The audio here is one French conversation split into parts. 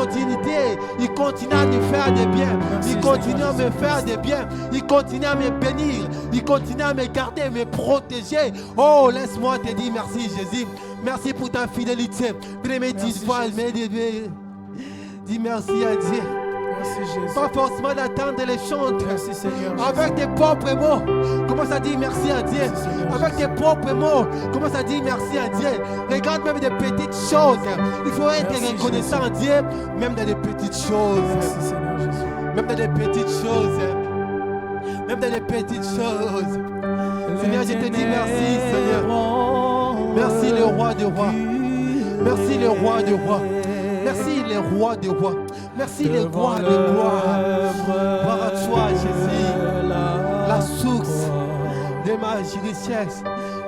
continuité. Il continue à nous faire des biens. Il continue à me faire des biens. Il continue à me bénir. Il continue à me garder, me protéger. Oh, laisse-moi te dire merci, Jésus. Merci pour ta fidélité. Dis merci à Dieu. Pas forcément d'attendre les chants. Merci Seigneur. Avec tes propres mots, commence à dire merci à Dieu. Avec tes propres mots, commence à dire merci à Dieu. Regarde même des petites choses. Il faut être reconnaissant à Dieu, même dans des petites choses. Merci Seigneur Jésus. Même dans des petites choses. Même dans des petites choses. Seigneur, je te dis merci, Seigneur. Merci le roi des rois. Merci le roi des rois. Merci les rois des rois. Merci les rois des rois. Gloire à toi, Jésus. La source de ma richesse.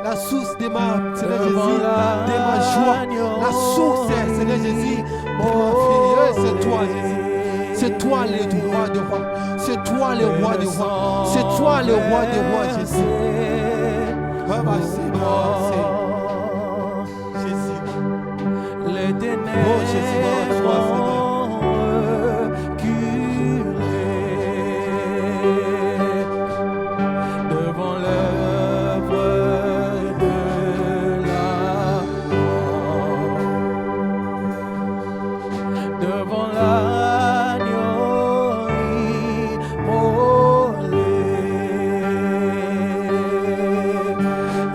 La source de ma, Seigneur Jésus, de ma joie. La source, Seigneur Jésus, de ma fille. C'est toi, Jésus. C'est toi le roi des rois. C'est toi le roi des rois. C'est toi le roi des rois, Jésus. Ah bah c'est bon, Jésus. Les ténèbres Oh Jésus, gloire à toi, Seigneur. Devant l'œuvre de la croix, devant l'agneau immolé,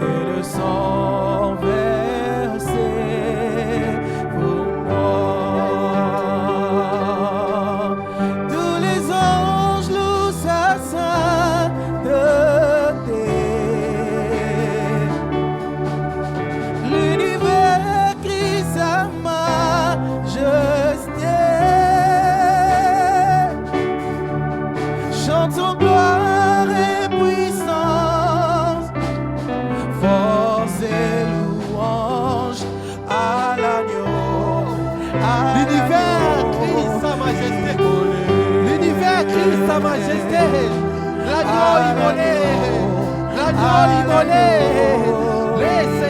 et le sang versé pour moi. Tous les anges louent sa sainteté. L'univers crie sa majesté. Chantons gloire et puissance, force et louange à l'agneau. L'univers crie sa majesté. L'univers crie sa majesté. L'agneau immolé. L'agneau immolé. Laisse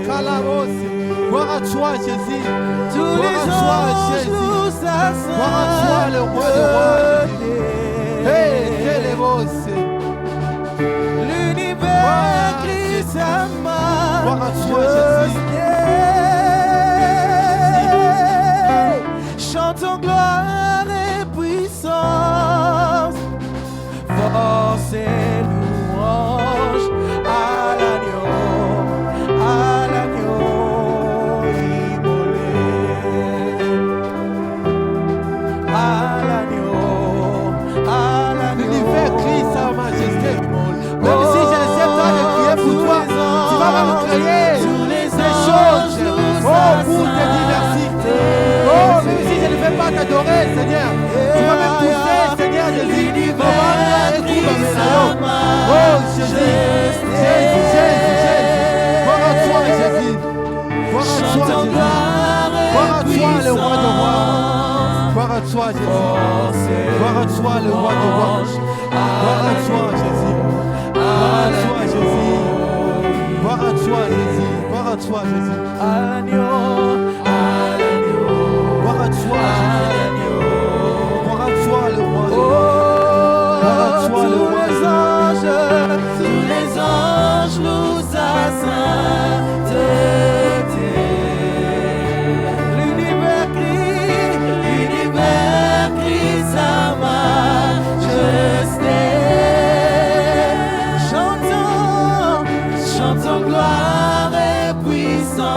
calabose. Gloire à toi, Jésus. Tous Gloire les à toi, anges Jésus. louent sa Gloire à toi, le roi des rois. Hey, Télébosse. L'univers crie sa Gloire à toi, majesté. Chantons gloire et puissance, force et louange à l'agneau immolé, à l'agneau. L'univers crie sa majesté. Même si je ne sais pas de crier pour toi, tu vas me crier des choses. Oh, pour te dire merci. Oh, même si je ne vais pas t'adorer, Seigneur, tu vas me pousser, Seigneur Jésus. Oh, Jésus. Gloire à toi, Jésus. Gloire à toi, Jésus. Gloire à toi, le roi de roi. Gloire à toi, Jésus. Gloire à toi, le roi de roi. Gloire à toi, Jésus. Gloire à toi, Jésus. Gloire à toi, Jésus. Gloire à toi, Jésus. À l'agneau. Gloire à toi, Jésus. Gloire à toi, le roi de roi. Gloire à toi, le roi de roi. Tous les anges louent sa sainteté. L'univers crie sa majesté. Chantons gloire et puissance,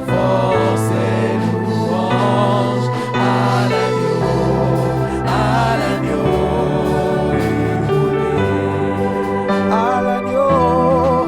force et louange à l'agneau immolé, à l'agneau.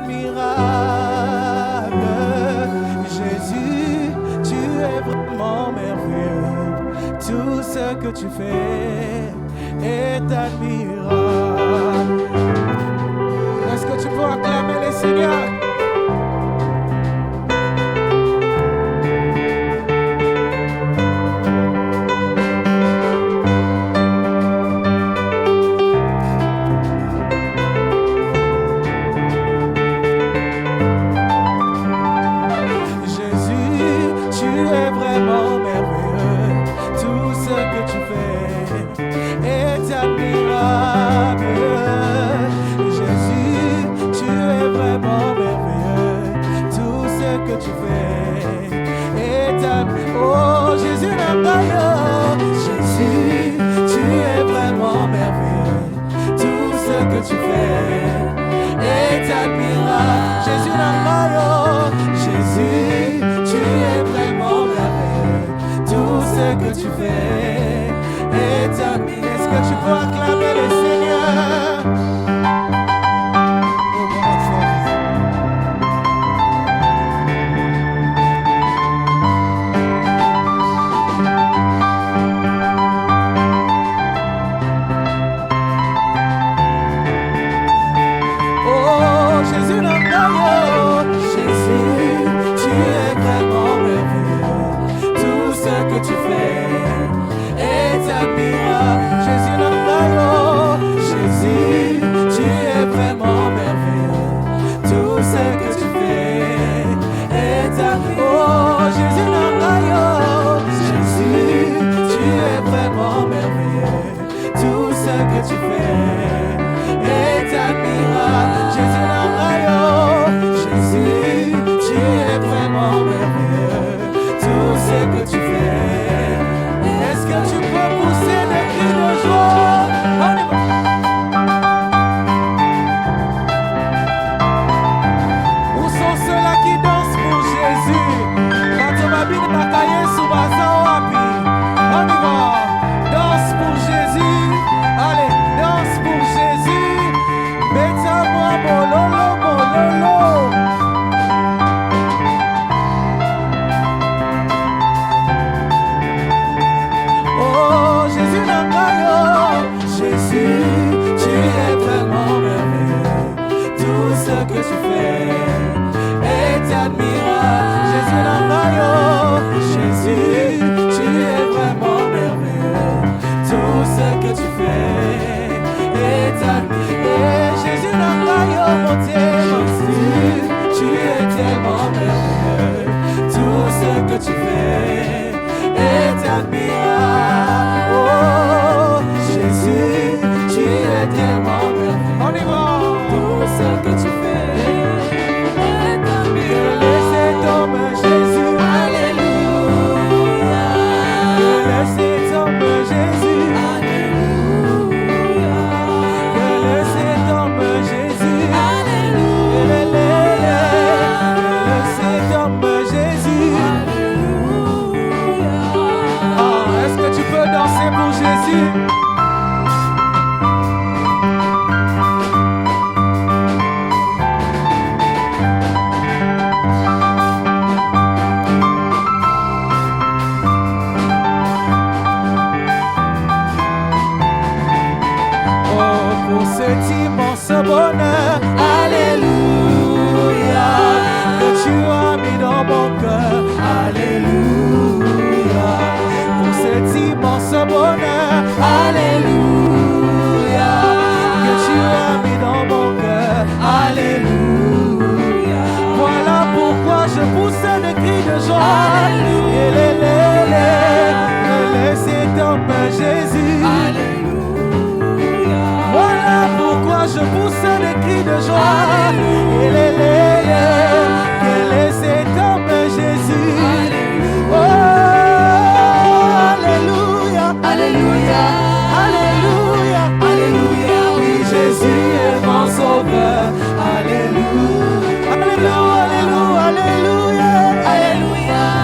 admirable. Jésus, tu es vraiment merveilleux. Tout ce que tu fais est admirable. Est-ce que tu peux acclamer les Seigneurs?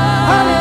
Alléluia.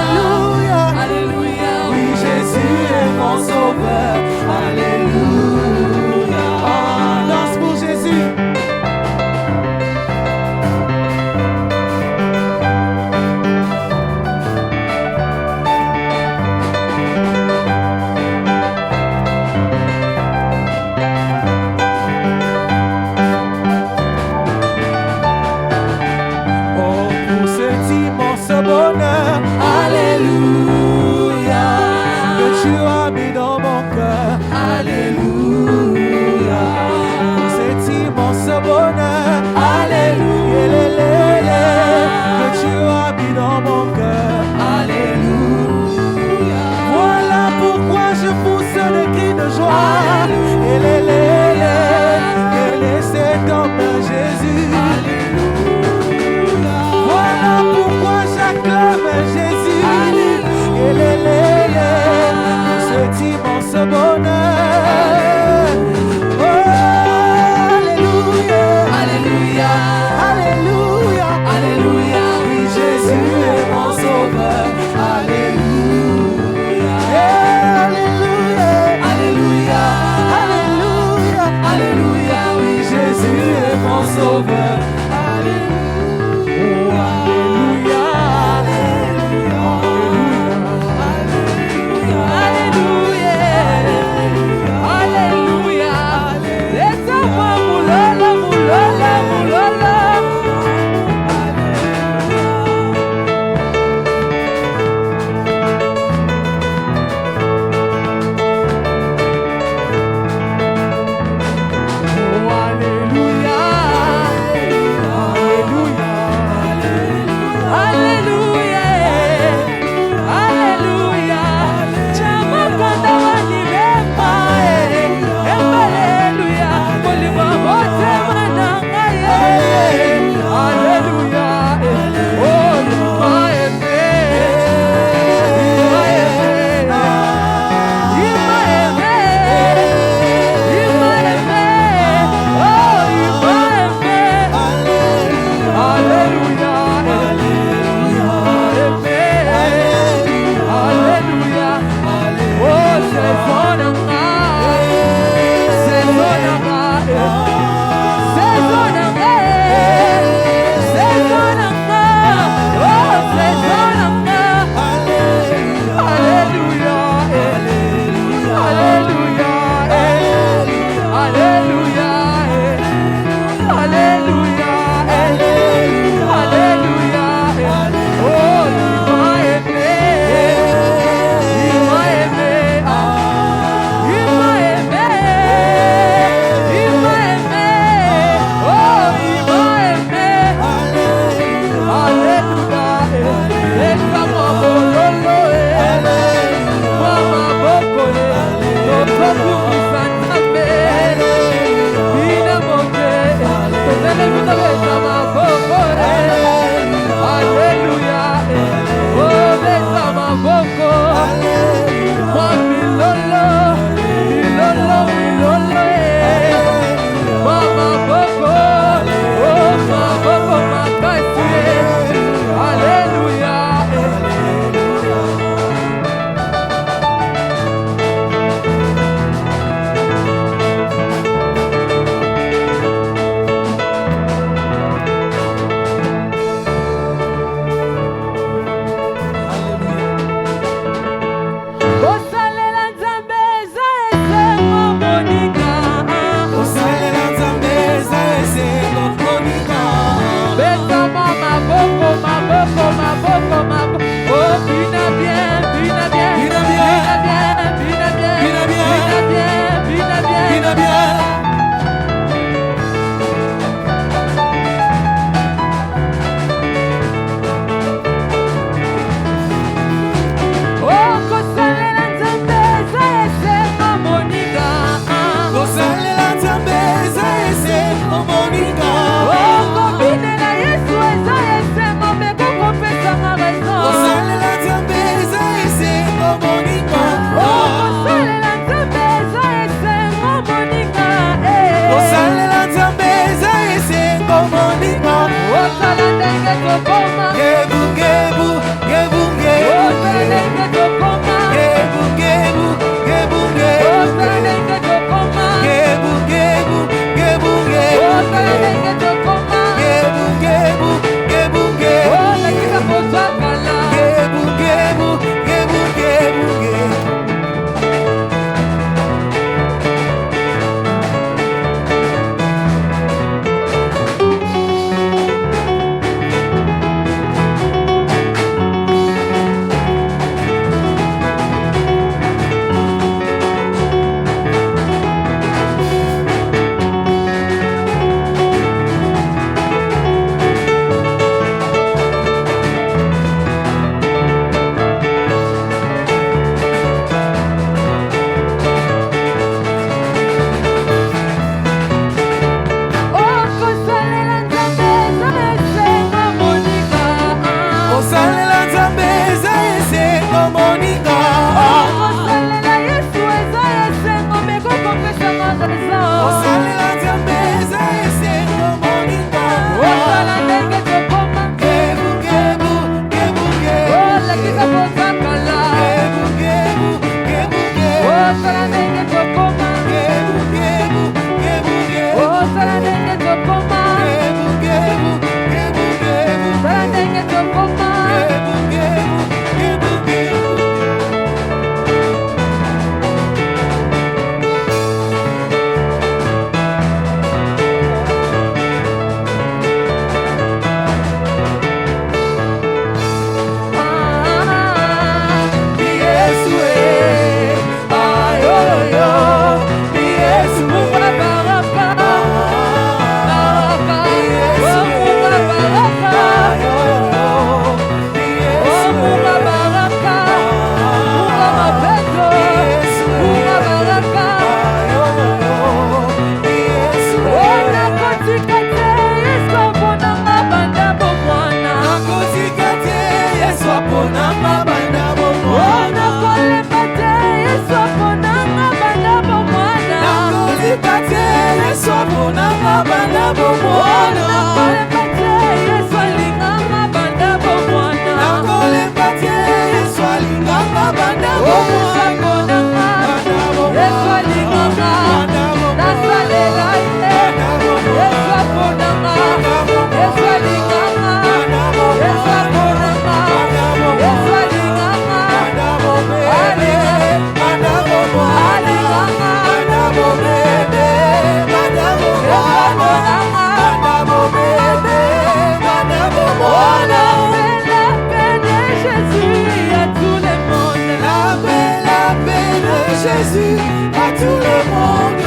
Jésus à tout le monde.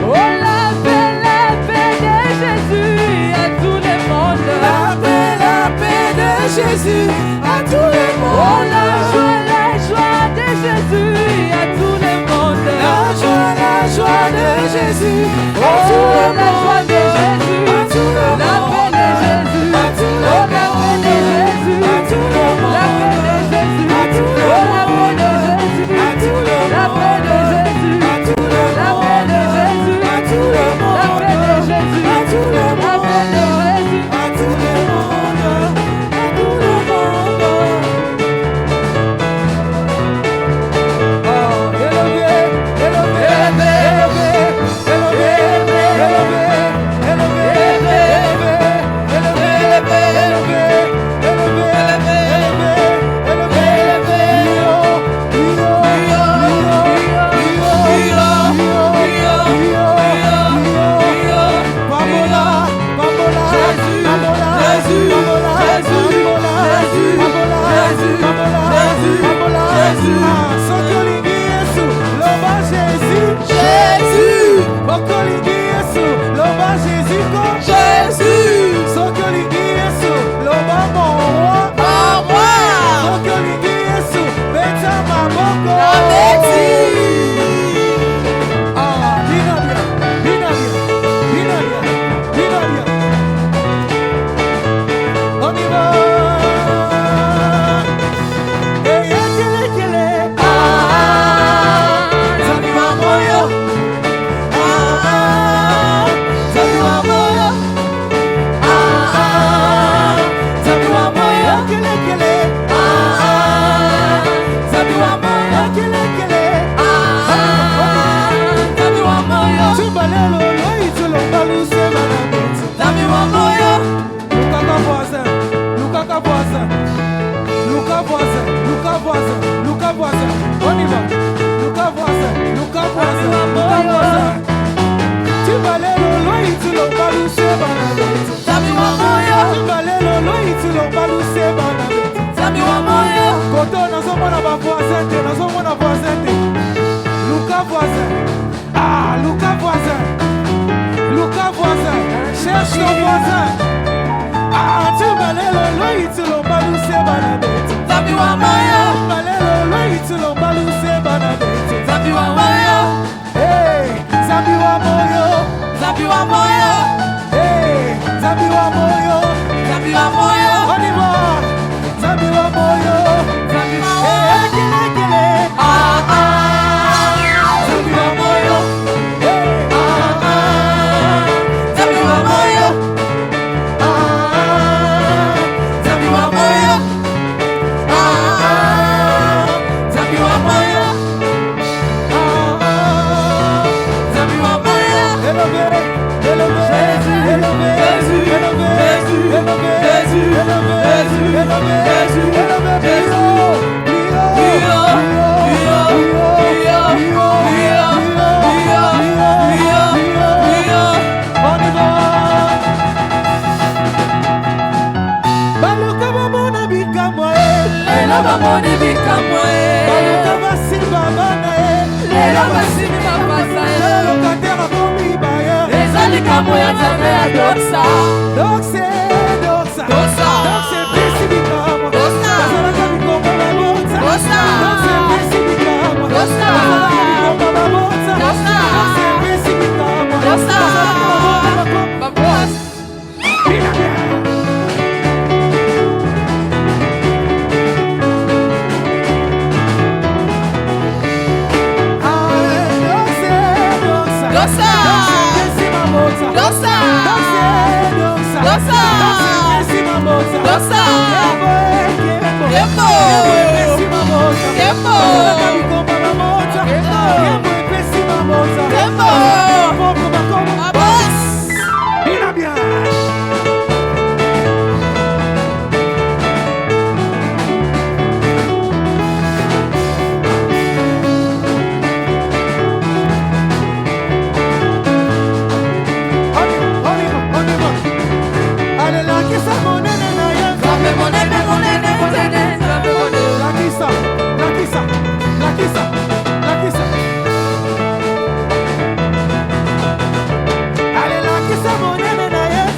Oh, la paix de Jésus à tout le monde. La paix de Jésus à tout le monde. Oh, la joie de Jésus à tout le monde. La joie de Jésus à tout le monde. La joie de Jésus à tout le monde. La paix de Jésus à tout le monde. La paix de Jésus à tout le monde. La paix de Jésus à tout le Oh, la monde. paix de Jésus à tout le monde. La paix de Jésus à tout le monde. La paix de Jésus à tout le monde. La paix de Jésus à tout le monde. La paix de Jésus à tout le monde. à tout le monde. Oh, élevé, élevé, élevé, élevé. Jésus. Sokoliki Yesu, loba mon roi. Mon roi. Sokoliki Yesu, beta maboko. La bêtise. Ah, binabia, binabia, binabia, binabia. On y va. Et kele kele. Zabi wa moyo. Zabi wa moyo. Zabi wa moyo. Kele kele. Zabi wa moyo. Kele kele. Zabi wa moyo. Tubalelo loito lo baluse manabete. Zabi wa moyo. Lukaka voisin, Lukaka voisin, Luka voisin, Luka voisin, Luka voisin. On y va. Luka voisin, Luka voisin, Luka voisin. Tubalelo loito lo baluse manabete. Zabi wa moyo. Tubalelo loito lo baluse manabete. Zabi wa moyo. Koto nazomona ba voisin te, nazomona voisin te. Luka voisin. Ah, Luka voisin. Luka voisin. Cherche ton voisin. Ah, tu balelo loito lo baluse manabete. Zabi wa moyo. Balelo loito lo baluse manabete. Zabi wa moyo. Hey, Zabi wa moyo. Zabi wa moyo. Hey, Zabi wa moyo. Zabi wa moyo. On y va. Zabi wa moyo. Zabi wa Hey, moyo. kele kele. Zabi wa moyo. Hey, Zabi wa moyo. Zabi wa moyo. Zabi wa moyo. Zabi wa moyo. élevé, élevé, Jésus, élevé, Jésus, élevé, Jésus, élevé, Jésus, élevé, Jésus, élevé, Jésus, élevé, Jésus. On y va. Baluka bamona bikamwa Lelo bamoni bikamwa baluka basimba bana Lelo basimi bapasa locataire akomi baye ezali kamwa ya nzambe ya doksa doxe doxa Doxa. doxe pesi bikamwa Doxa. bazalaka bikomba babota Doxa. doxe pesi bikamwa Doxa. bazalaka bikomba babota Doxa. doxe pesi bikamwa Doxa. bazalaka babota bakomba Babos Bina bien. Doxa. Doxa. Doxa. Doxa. Tempo. Tempo. Tempo. Babos Zambe monene monene monene Zambe monene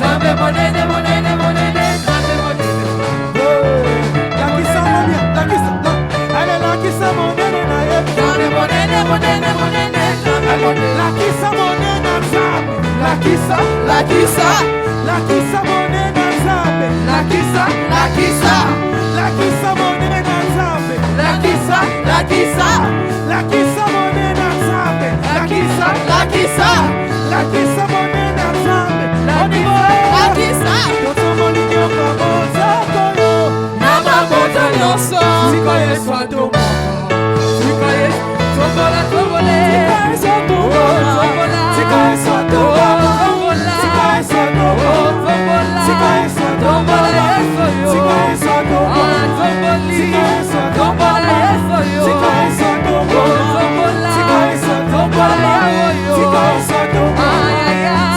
Zambe monene monene monene Zambe monene Zambe monene monene monene Zambe monene Lakisa monena nzambe Lakisa lakisa monena nzambe Lakisa Lakisa lakisa monena nzambe Lakisa Lakisa lakisa monena nzambe Lakisa Lakisa lakisa monena nzambe Lakisa totomoni nyoka mozakoyo Na mabota nyonso Siko Yesu atomoko Siko Yesu Tombola tombole Tombola Siko Yesu atomoko Tombola Siko Yesu atomoko Tombola Siko Yesu atomoko Tombola Yesu yo Siko Yesu atomoko Tomboli Siko Yesu atomoko Tombola Yesu yo Siko Yesu atomoko Tombola Siko Yesu atomoko Tombola yo Siko Yesu atomoko Ay ay ay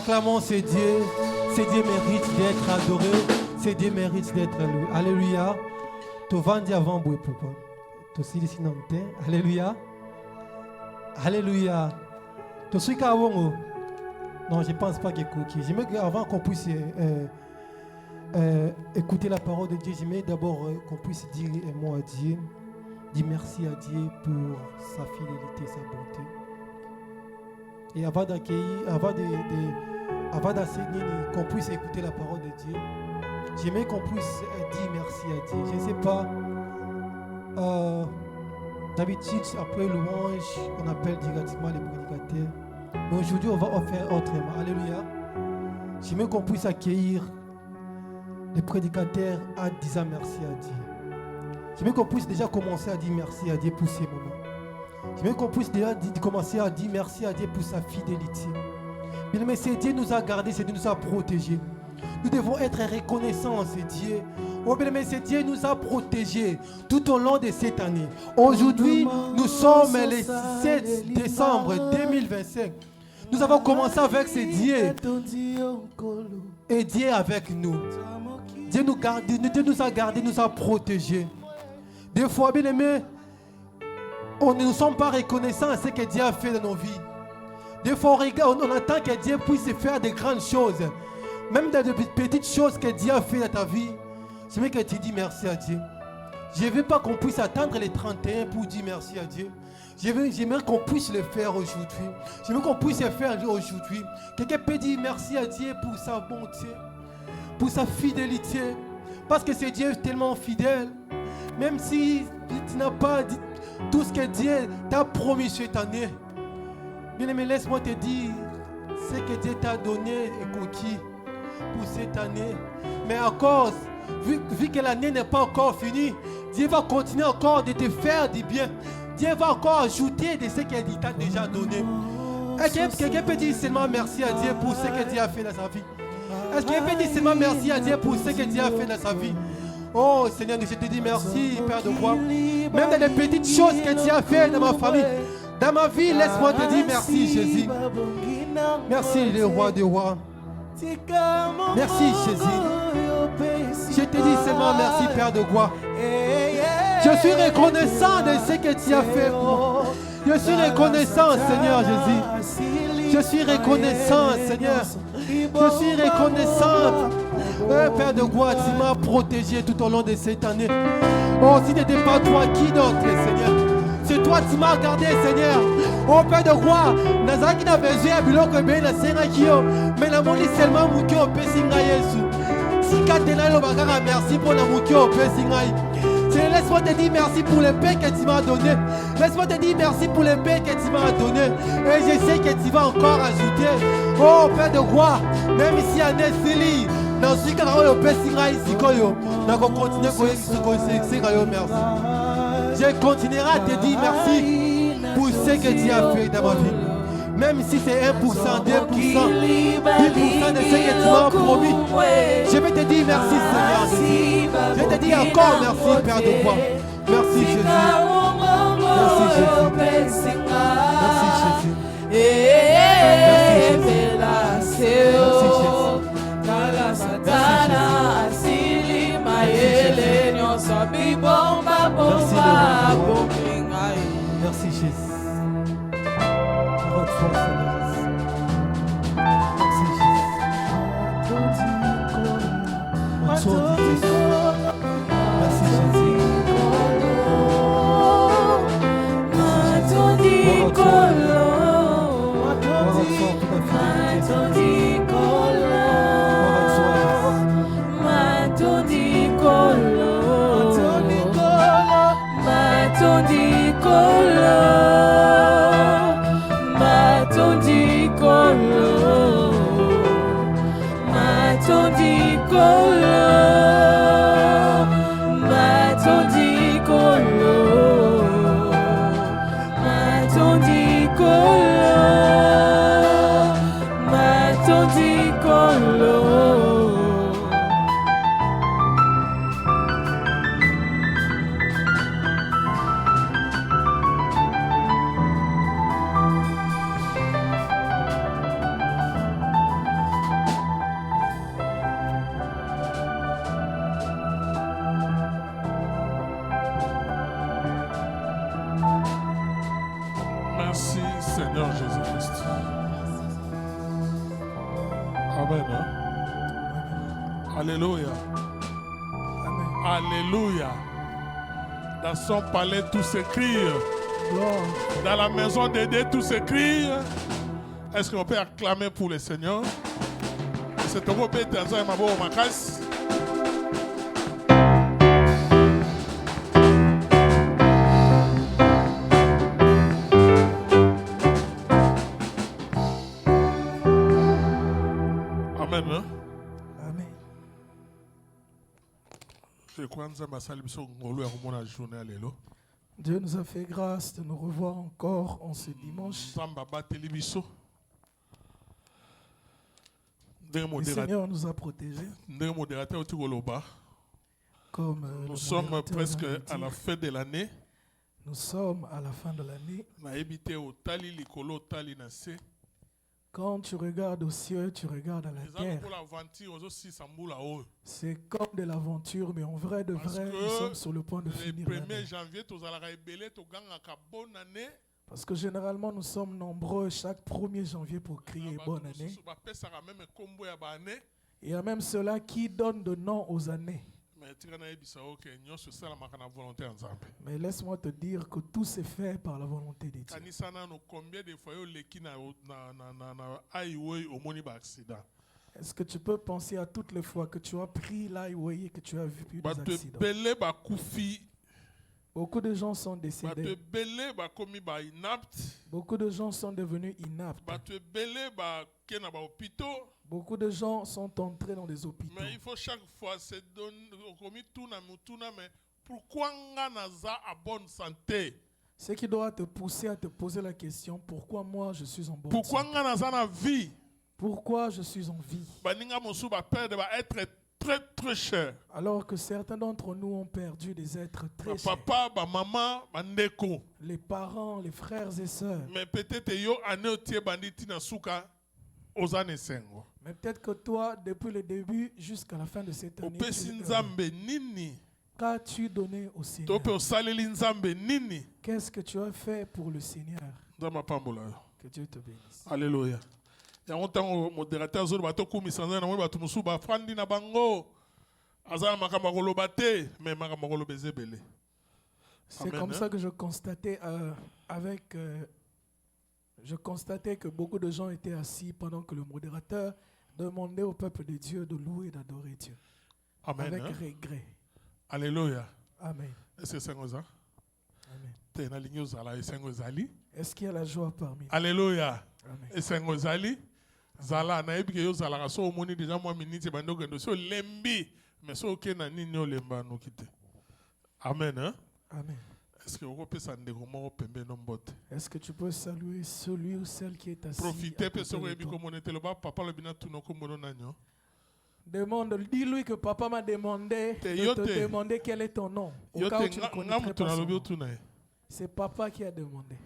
Acclamons ce Dieu. Ce Dieu mérite d'être adoré. Ce Dieu mérite d'être loué. Alléluia. Tu vas dire avant boue pourquoi. Tu sais ici non te. Alléluia. Alléluia. Tu sais qu'avant non, je ne pense pas qu'il cookie. J'aimerais qu'avant qu'on puisse écouter la parole de Dieu, j'aimerais d'abord qu'on puisse dire un mot à Dieu. Dire merci à Dieu pour sa fidélité, sa bonté. Et avant d'accueillir, avant d'enseigner, qu'on puisse écouter la parole de Dieu, j'aimerais qu'on puisse dire merci à Dieu. Je ne sais pas, d'habitude, après louange, on appelle directement les prédicateurs. Mais aujourd'hui, on va faire autrement. Alléluia. J'aimerais qu'on puisse accueillir les prédicateurs en disant merci à Dieu. J'aimerais qu'on puisse déjà commencer à dire merci à Dieu pour ces moments. J'aimerais qu'on puisse déjà commencer à dire merci à Dieu pour sa fidélité. Mais c'est Dieu nous a gardés, c'est Dieu nous a protégés. Nous devons être reconnaissants, c'est Dieu. Oh, mais c'est Dieu nous a protégés tout au long de cette année. Aujourd'hui, nous sommes le 7 décembre 2025. Nous avons commencé avec ce Dieu. Et Dieu est avec nous. Dieu nous a gardés, nous a protégés. Des fois, bien aimés, on ne nous sommes pas reconnaissants à ce que Dieu a fait dans nos vies. Des fois, on attend que Dieu puisse faire de grandes choses. Même dans de petites choses que Dieu a fait dans ta vie. J'aimerais que tu dis merci à Dieu. Je ne veux pas qu'on puisse attendre les 31 pour dire merci à Dieu. J'aimerais qu'on puisse le faire aujourd'hui. J'aimerais qu'on puisse le faire aujourd'hui. Quelqu'un peut dire merci à Dieu pour sa bonté, pour sa fidélité. Parce que c'est Dieu tellement fidèle. Même si tu n'as pas dit tout ce que Dieu t'a promis cette année. Bien aimé, laisse-moi te dire ce que Dieu t'a donné et conquis pour cette année. Mais encore, vu que l'année n'est pas encore finie, Dieu va continuer encore de te faire du bien. Dieu va encore ajouter de ce qu'il t'a déjà donné. Est-ce que quelqu'un peut dire seulement merci à Dieu pour ce que Dieu a fait dans sa vie? Est-ce qu'il peut dire seulement merci à Dieu pour ce que Dieu a fait dans sa vie? Oh Seigneur, je te dis merci, Père de roi. Même dans les petites choses que tu as fait dans ma famille, dans ma vie, laisse-moi te dire merci, Jésus. Merci, le roi des rois. Merci, Jésus. Je te dis seulement merci, Père de roi. Je suis reconnaissant de ce que tu as fait pour moi. Je suis reconnaissant, Seigneur Jésus. Je suis reconnaissant, Seigneur. Je suis reconnaissant. Père de gloire, tu m'as protégé tout au long de cette année. Oh, si ce n'était pas toi, qui d'autre, Seigneur? C'est toi qui m'as gardé, Seigneur. Oh, Père de gloire, Nazaki n'a besoin de biloko bien la Seigneur, mais la monde seulement mouki au Pessinga Yesu. Si Katena lo bagara, merci pour la mouki au Pessinga. Laisse-moi te dire merci pour le paix que tu m'as donné. Laisse-moi te dire merci pour le paix que tu m'as donné. Et je sais que tu vas encore ajouter. Oh, Père de gloire, même si à Nesili, dans ce cas où le paix sera ici, je continuer à merci. Je continuerai à te dire merci pour ce que tu as fait dans ma vie. Même si c'est 1%, 2%, 10% de ce que tu m'as promis, je vais te dire merci, Seigneur Jésus. Je vais te dire encore merci, Père de gloire. Merci, Jésus. Merci, Jésus. Merci, Jésus. Merci, Jésus. Amen. Hein? Alléluia. Amen. Alléluia. Dans son palais, tout s'écrit. Gloire. Dans la maison d'Édé, tout s'écrit. Est-ce qu'on peut acclamer pour le Seigneur? C'est un peu dans un mabo makas. Amen. Hein? Amen. Je crois que nous avons salué la journée à l'élo. Dieu nous a fait grâce de nous revoir encore en ce dimanche. Le Seigneur nous a protégés. Comme nous sommes presque à la fin de l'année. Nous sommes à la fin de l'année. Quand tu regardes au ciel, tu regardes à la terre. C'est comme de l'aventure, mais en vrai de vrai, nous sommes sur le point de finir l'année. Parce que généralement, nous sommes nombreux chaque 1er janvier pour crier bonne année. Il y a même ceux-là qui donnent de nom aux années. Mais laisse-moi te dire que tout s'est fait par la volonté de Dieu. Est-ce que tu peux penser à toutes les fois que tu as pris l'highway et que tu as vu des accidents? Beaucoup de gens sont décédés. Beaucoup de gens sont devenus inaptes. Beaucoup de gens sont entrés dans des hôpitaux. Mais il faut chaque fois se donner, mais pourquoi on a bonne santé? Ce qui doit te pousser à te poser la question, pourquoi moi je suis en bonne pourquoi santé? Pourquoi on a vie? Pourquoi je suis en vie? Être très très cher. Alors que certains d'entre nous ont perdu des êtres très chers. Papa, maman, les parents, les frères et sœurs. Mais peut-être yo ane banditi na suka. Mais peut-être que toi, depuis le début jusqu'à la fin de cette année, qu'as-tu donné au Seigneur? Qu'est-ce que tu as fait pour le Seigneur? Que Dieu te bénisse. Alléluia. C'est comme ça que je constatais je constatais que beaucoup de gens étaient assis pendant que le modérateur demandait au peuple de Dieu de louer et d'adorer Dieu. Amen. Avec regret. Alléluia. Amen. Est-ce que c'est ça? Amen. Est-ce qu'il y a la joie parmi nous? Alléluia. Amen. Est-ce que Zala na ebi ke yo zala ka so moni déjà moi minute bando kendo so lembi mais so ke na nini o lemba no kite. Amen. Hein? Amen. Est-ce que vous pouvez ndeko mo pembe no mbote? Est-ce que tu peux saluer celui ou celle qui est assis? Profitez pe so ebi ko monete lo ba papa le bina tuno ko mono nanyo. Demande, dis-lui que papa m'a demandé de te demander quel est ton nom. Au cas où tu ne connais pas son nom. C'est papa qui a demandé.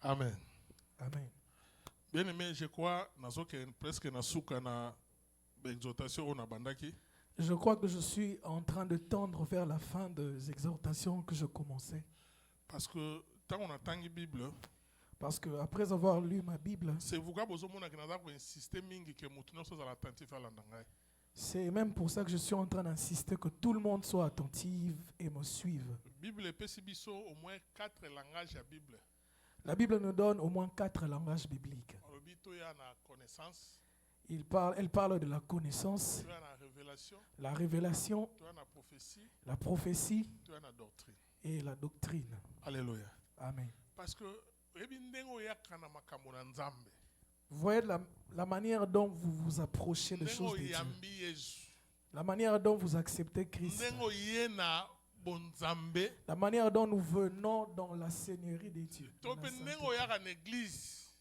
Amen. Amen. Bien aimé, je crois presque na souka na exhortation on a bandaki. Je crois que je suis en train de tendre vers la fin des exhortations que je commençais. Parce que tant on attend la Bible. Parce que après avoir lu ma Bible, c'est même pour ça que je suis en train d'insister que tout le monde soit attentif et me suive. Au moins 4 langages à Bible. La Bible nous donne au moins 4 langages bibliques. Elle parle de la connaissance, la révélation, la prophétie et la doctrine. Alléluia. Amen. Parce que vous voyez la manière dont vous vous approchez des choses de Dieu. La manière dont vous acceptez Christ. la manière dont nous venons dans la Seigneurie des dieux,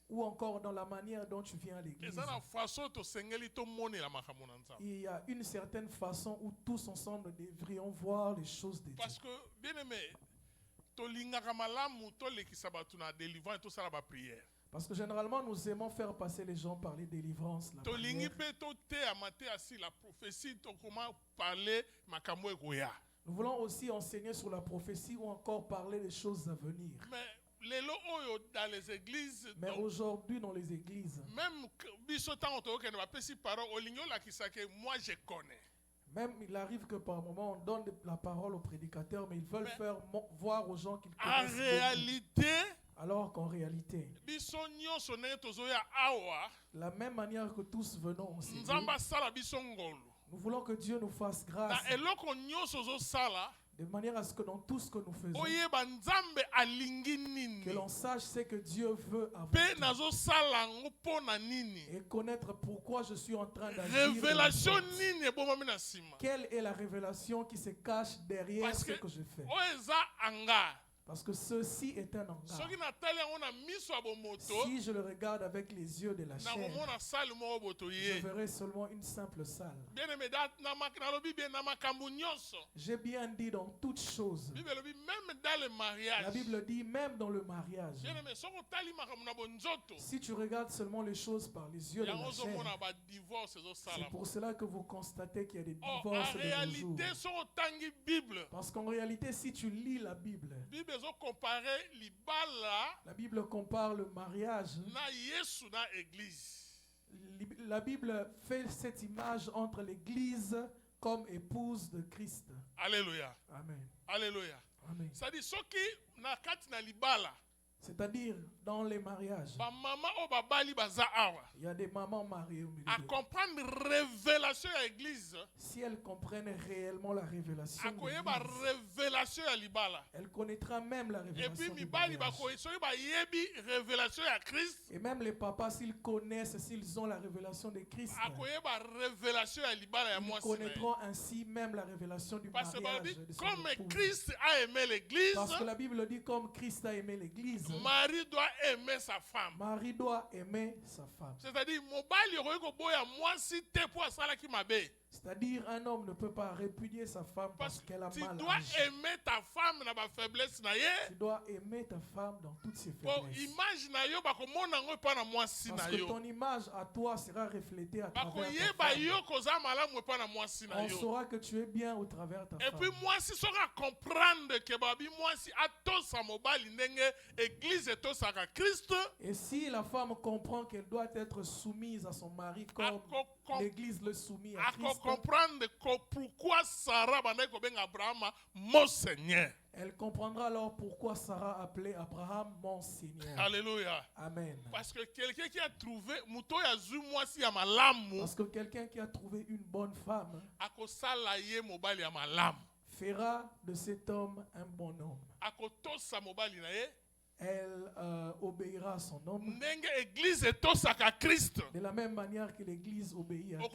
ou encore dans la manière dont tu viens à l'église. Il y a une certaine façon où tous ensemble devrions voir les choses de Dieu. Parce que, bien aimé, parce que généralement nous aimons faire passer les gens par les délivrances, la prière. Nous voulons aussi enseigner sur la prophétie ou encore parler des choses à venir. Dans les églises, mais aujourd'hui dans les églises, même moi je connais. Même il arrive que par moment on donne la parole aux prédicateurs, mais ils veulent faire voir aux gens qu'ils connaissent. En réalité, alors qu'en réalité, la même manière que tous venons enseigner, nous voulons que Dieu nous fasse grâce, de manière à ce que dans tout ce que nous faisons, que l'on sache ce que Dieu veut avoir et connaître pourquoi je suis en train d'agir. Quelle est la révélation qui se cache derrière ce que je fais? Parce que ceci est un hangar. Si je le regarde avec les yeux de la chair, je verrai seulement une simple salle. J'ai bien dit dans toutes choses. La Bible dit même dans le mariage. Si tu regardes seulement les choses par les yeux de la chair, c'est pour cela que vous constatez qu'il y a des divorces de nos jours. Parce qu'en réalité, si tu lis la Bible compare le mariage. La Bible fait cette image entre l'église comme épouse de Christ. Alléluia. Amen. Alléluia. Amen. C'est-à-dire dans les mariages, il y a des mamans mariées au milieu. À comprendre la révélation à l'église. Si elles comprennent réellement la révélation de l'église, elle connaîtra même la révélation du mariage. Et même les papas, s'ils connaissent, s'ils ont la révélation de Christ, ils connaîtront ainsi même la révélation du mariage. Comme Christ a aimé l'église, parce que la Bible dit comme Christ a aimé l'église, Marie doit aimer sa femme. Marie doit aimer sa femme. C'est-à-dire, c'est-à-dire, un homme ne peut pas répudier sa femme parce qu'elle a mal agi. Tu dois aimer ta femme dans ma faiblesse. Tu dois aimer ta femme dans toutes ses faiblesses. Parce que ton image à toi sera reflétée à travers ta femme. On saura que tu es bien au travers de ta femme. Et puis moi, si on comprendre que moi si et si la femme comprend qu'elle doit être soumise à son mari comme l'église le soumet à Christ, comprendre pourquoi Sarah Abraham mon Seigneur. Elle comprendra alors pourquoi Sarah appelait Abraham mon Seigneur. Alléluia. Amen. Parce que quelqu'un qui a trouvé parce que quelqu'un qui a trouvé une bonne femme fera de cet homme un bon homme. Elle obéira à son homme. De la même manière que l'église obéit à Christ.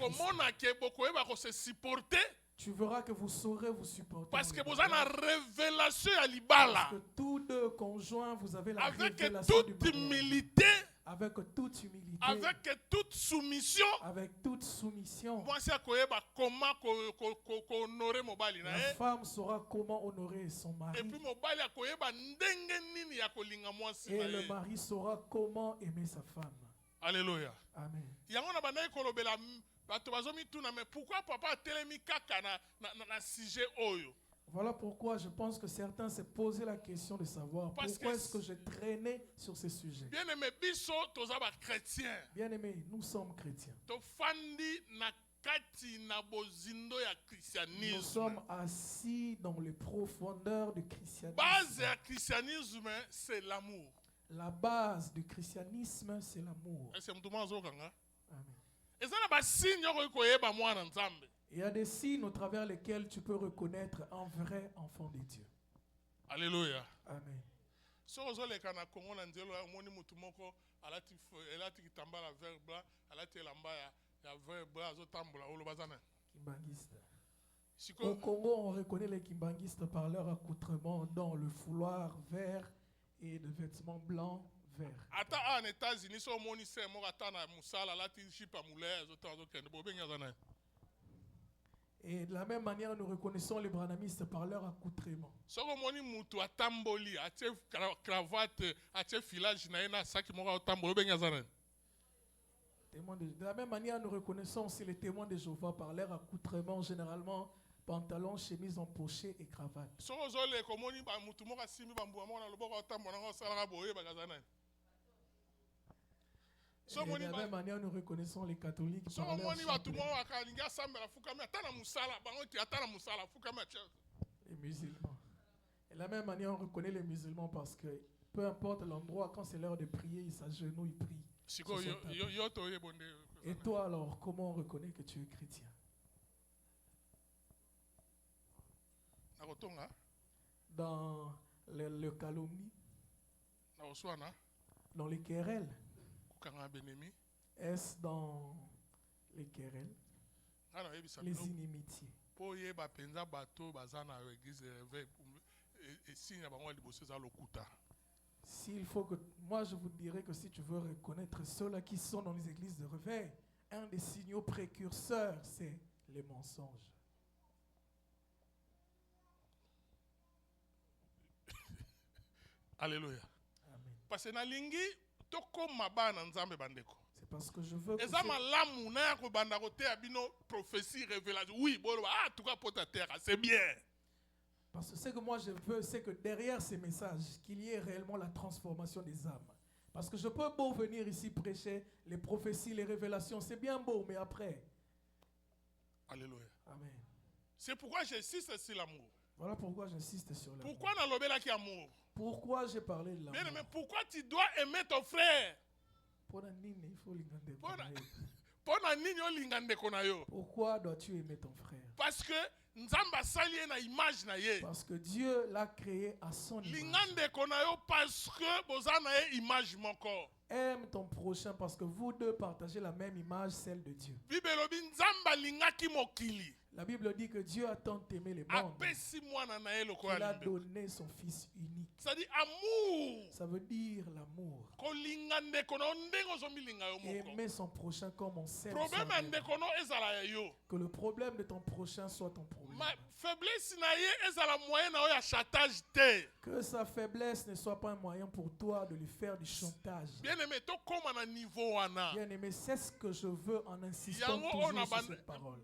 Tu verras que vous saurez vous supporter. Parce que vous avez la révélation à l'ibala. Parce que tous deux conjoints, vous avez la révélation du mariage. Avec toute humilité. Avec toute soumission. Avec toute soumission. La femme saura comment honorer son mari. Et le mari saura comment aimer sa femme. Alléluia. Amen. Mais pourquoi papa a télémi kaka na sujet oyo? Voilà pourquoi je pense que certains se posaient la question de savoir pourquoi est-ce que je traînais sur ces sujets. Bien-aimé, biso tozaba chrétien. Bien-aimé, nous sommes chrétiens. Nous sommes assis dans les profondeurs du christianisme. Base du christianisme, c'est l'amour. La base du christianisme, c'est l'amour. Amen. Il y a des signes au travers lesquels tu peux reconnaître un vrai enfant de Dieu. Alléluia. Amen. Au Congo, on reconnaît les kimbanguistes par leur accoutrement dans le foulard vert et de vêtements blancs verts. Et de la même manière, nous reconnaissons les branhamistes par leur accoutrement. De la même manière, nous reconnaissons aussi les témoins de Jéhovah par leur accoutrement, généralement pantalon, chemise empochée et cravate. Et de la même manière, nous reconnaissons les catholiques par leur chapelet. Les musulmans. Et de la même manière, on reconnaît les musulmans parce que peu importe l'endroit, quand c'est l'heure de prier, ils s'agenouillent, ils prient. Et toi alors, comment on reconnaît que tu es chrétien? Dans le calomnie, dans les querelles, est-ce dans les querelles, les inimitiés? S'il faut que, moi je vous dirais que si tu veux reconnaître ceux-là qui sont dans les églises de réveil, un des signaux précurseurs, c'est les mensonges. Alléluia. Amen. Parce que c'est parce que je veux que c'est bien. Parce que ce que moi je veux, c'est que derrière ces messages, qu'il y ait réellement la transformation des âmes. Parce que je peux beau venir ici prêcher les prophéties, les révélations, c'est bien beau, mais après. Alléluia. Amen. C'est pourquoi j'insiste sur l'amour. Voilà pourquoi j'insiste sur l'amour. Pourquoi dans l'obéla amour? Pourquoi j'ai parlé de l'amour? Bien, mais pourquoi tu dois aimer ton frère? Pourquoi dois-tu aimer ton frère? Parce que parce que Dieu l'a créé à son image. Aime ton prochain parce que vous deux partagez la même image, celle de Dieu. La Bible dit que Dieu a tant aimé les mondes qu'il a donné son Fils unique. C'est-à-dire amour. Ça veut dire l'amour. Aimer son prochain comme on s'aime. Que le problème de ton prochain soit ton problème. Que sa faiblesse ne soit pas un moyen pour toi de lui faire du chantage. Bien-aimé, c'est ce que je veux en insistant toujours sur cette parole.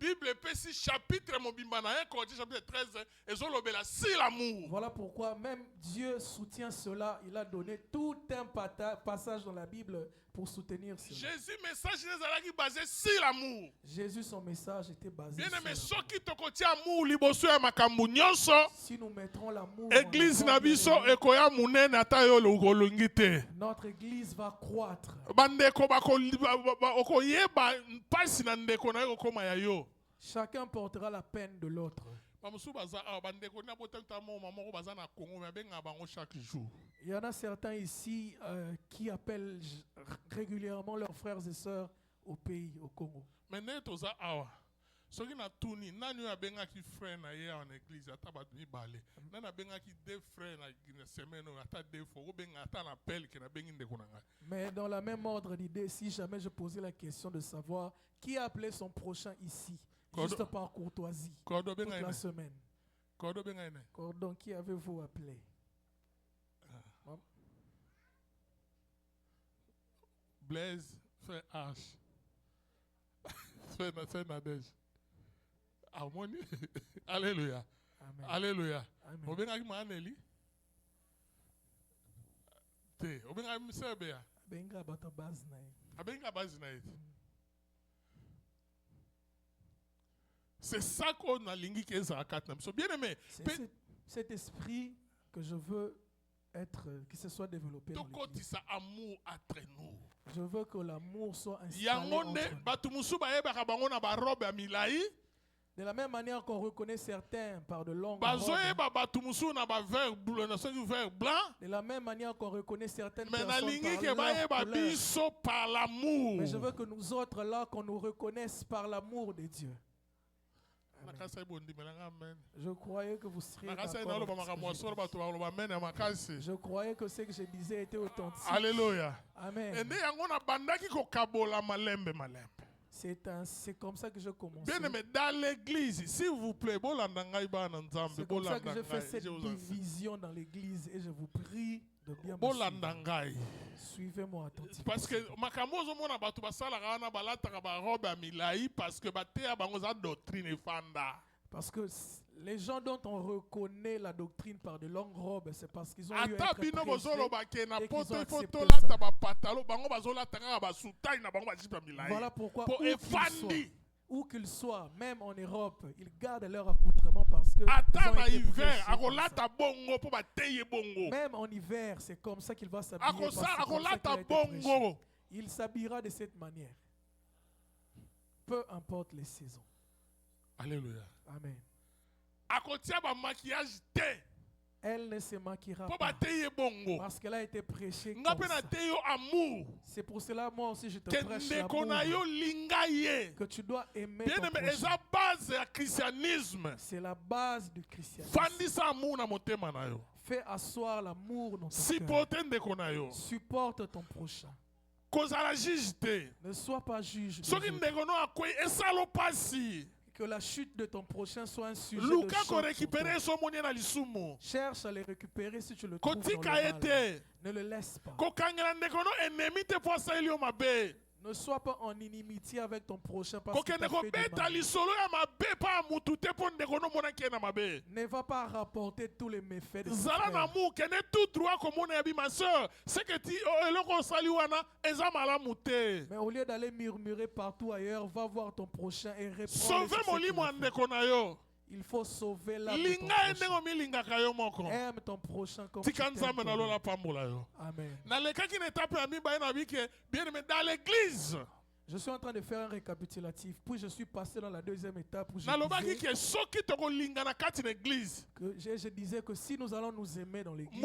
Voilà pourquoi même Dieu soutient cela. Il a donné tout un passage dans la Bible pour soutenir cela. Jésus, son message était basé sur l'amour. Si nous mettrons l'amour, notre église va croître. Chacun portera la peine de l'autre. Il y en a certains ici qui appellent régulièrement leurs frères et sœurs au pays, au Congo. Mais dans la même ordre d'idée, si jamais je posais la question de savoir qui a appelé son prochain ici, juste par courtoisie, toute la semaine. Cordon, qui avez-vous appelé? Blaise, fait H. Fait Nadège. Harmonie. Alléluia. Amen. Alléluia. Amen. Obenga maneli. Te, obenga msebea. Benga bata baznae. Abenga baznae. C'est ça qu'on a lingi que ça katna. So bien aimé. Cet esprit que je veux être, que ce soit développé dans l'église. Amour entre nous. Je veux que l'amour soit installé entre nous. De la même manière qu'on reconnaît certains par de longues robes, de la même manière qu'on reconnaît certaines personnes par l'amour. Mais je veux que nous autres là, qu'on nous reconnaisse par l'amour de Dieu. Je croyais que vous seriez d'accord avec ce que je croyais que ce que je disais était authentique. Alléluia. Amen. C'est comme ça que je commence. Bien aimé, dans l'église, s'il vous plaît, c'est comme ça que je fais cette division dans l'église et je vous prie de bien me suivre. Suivez-moi attentivement. Parce que makamozo mona batu basala kana balata ba robe ya milai parce que batea bango za doctrine fanda. Parce que les gens dont on reconnaît la doctrine par de longues robes, c'est parce qu'ils ont eu être prêchés et qu'ils ont accepté ça. Voilà pourquoi où qu'ils soient, même en Europe, ils gardent leur accoutrement parce que même en hiver, c'est comme ça qu'il va s'habiller. Il s'habillera de cette manière. Peu importe les saisons. Alléluia. Amen. Elle ne se maquillera pas parce qu'elle a été prêchée comme ça. C'est pour cela moi aussi je te prêche l'amour que tu dois aimer ton prochain. C'est la base du christianisme. Fais asseoir l'amour dans ton cœur. Supporte ton prochain. Ne sois pas juge. Que la chute de ton prochain soit un sujet de choc. Cherche à les récupérer si tu le trouves dans le mal. Ne le laisse pas. Ne sois pas en inimitié avec ton prochain parce que tu as fait du mal. Ne va pas rapporter tous les méfaits de ton frère. Mais au lieu d'aller murmurer partout ailleurs, va voir ton prochain et réponds. Il faut sauver l'âme de ton prochain. Aime ton prochain comme tu t'aimes toi-même. Amen. Je suis en train de faire un récapitulatif. Puis je suis passé dans la deuxième étape où je disais que si nous allons nous aimer dans l'église,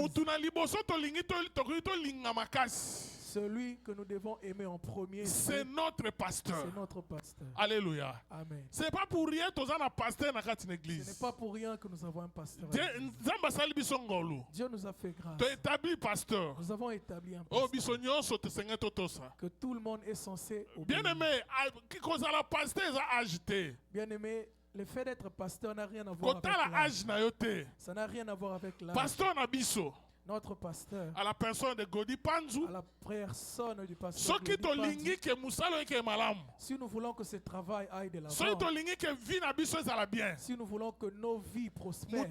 celui que nous devons aimer en premier, c'est notre pasteur. C'est notre pasteur. Alléluia. Amen. Ce n'est pas pour rien que nous avons un pasteur dans une église. Ce n'est pas pour rien que nous avons un pasteur. Dieu nous a fait grâce. Nous avons établi un pasteur. Que tout le monde est censé obéir. Bien aimé, le fait d'être pasteur n'a rien à voir avec l'âge. Ça n'a rien à voir avec l'âge. Notre pasteur, à la personne de Godi Panzu, à la personne du pasteur Godi Panzu, si nous voulons que ce travail aille de l'avant, si nous voulons que nos vies prospèrent,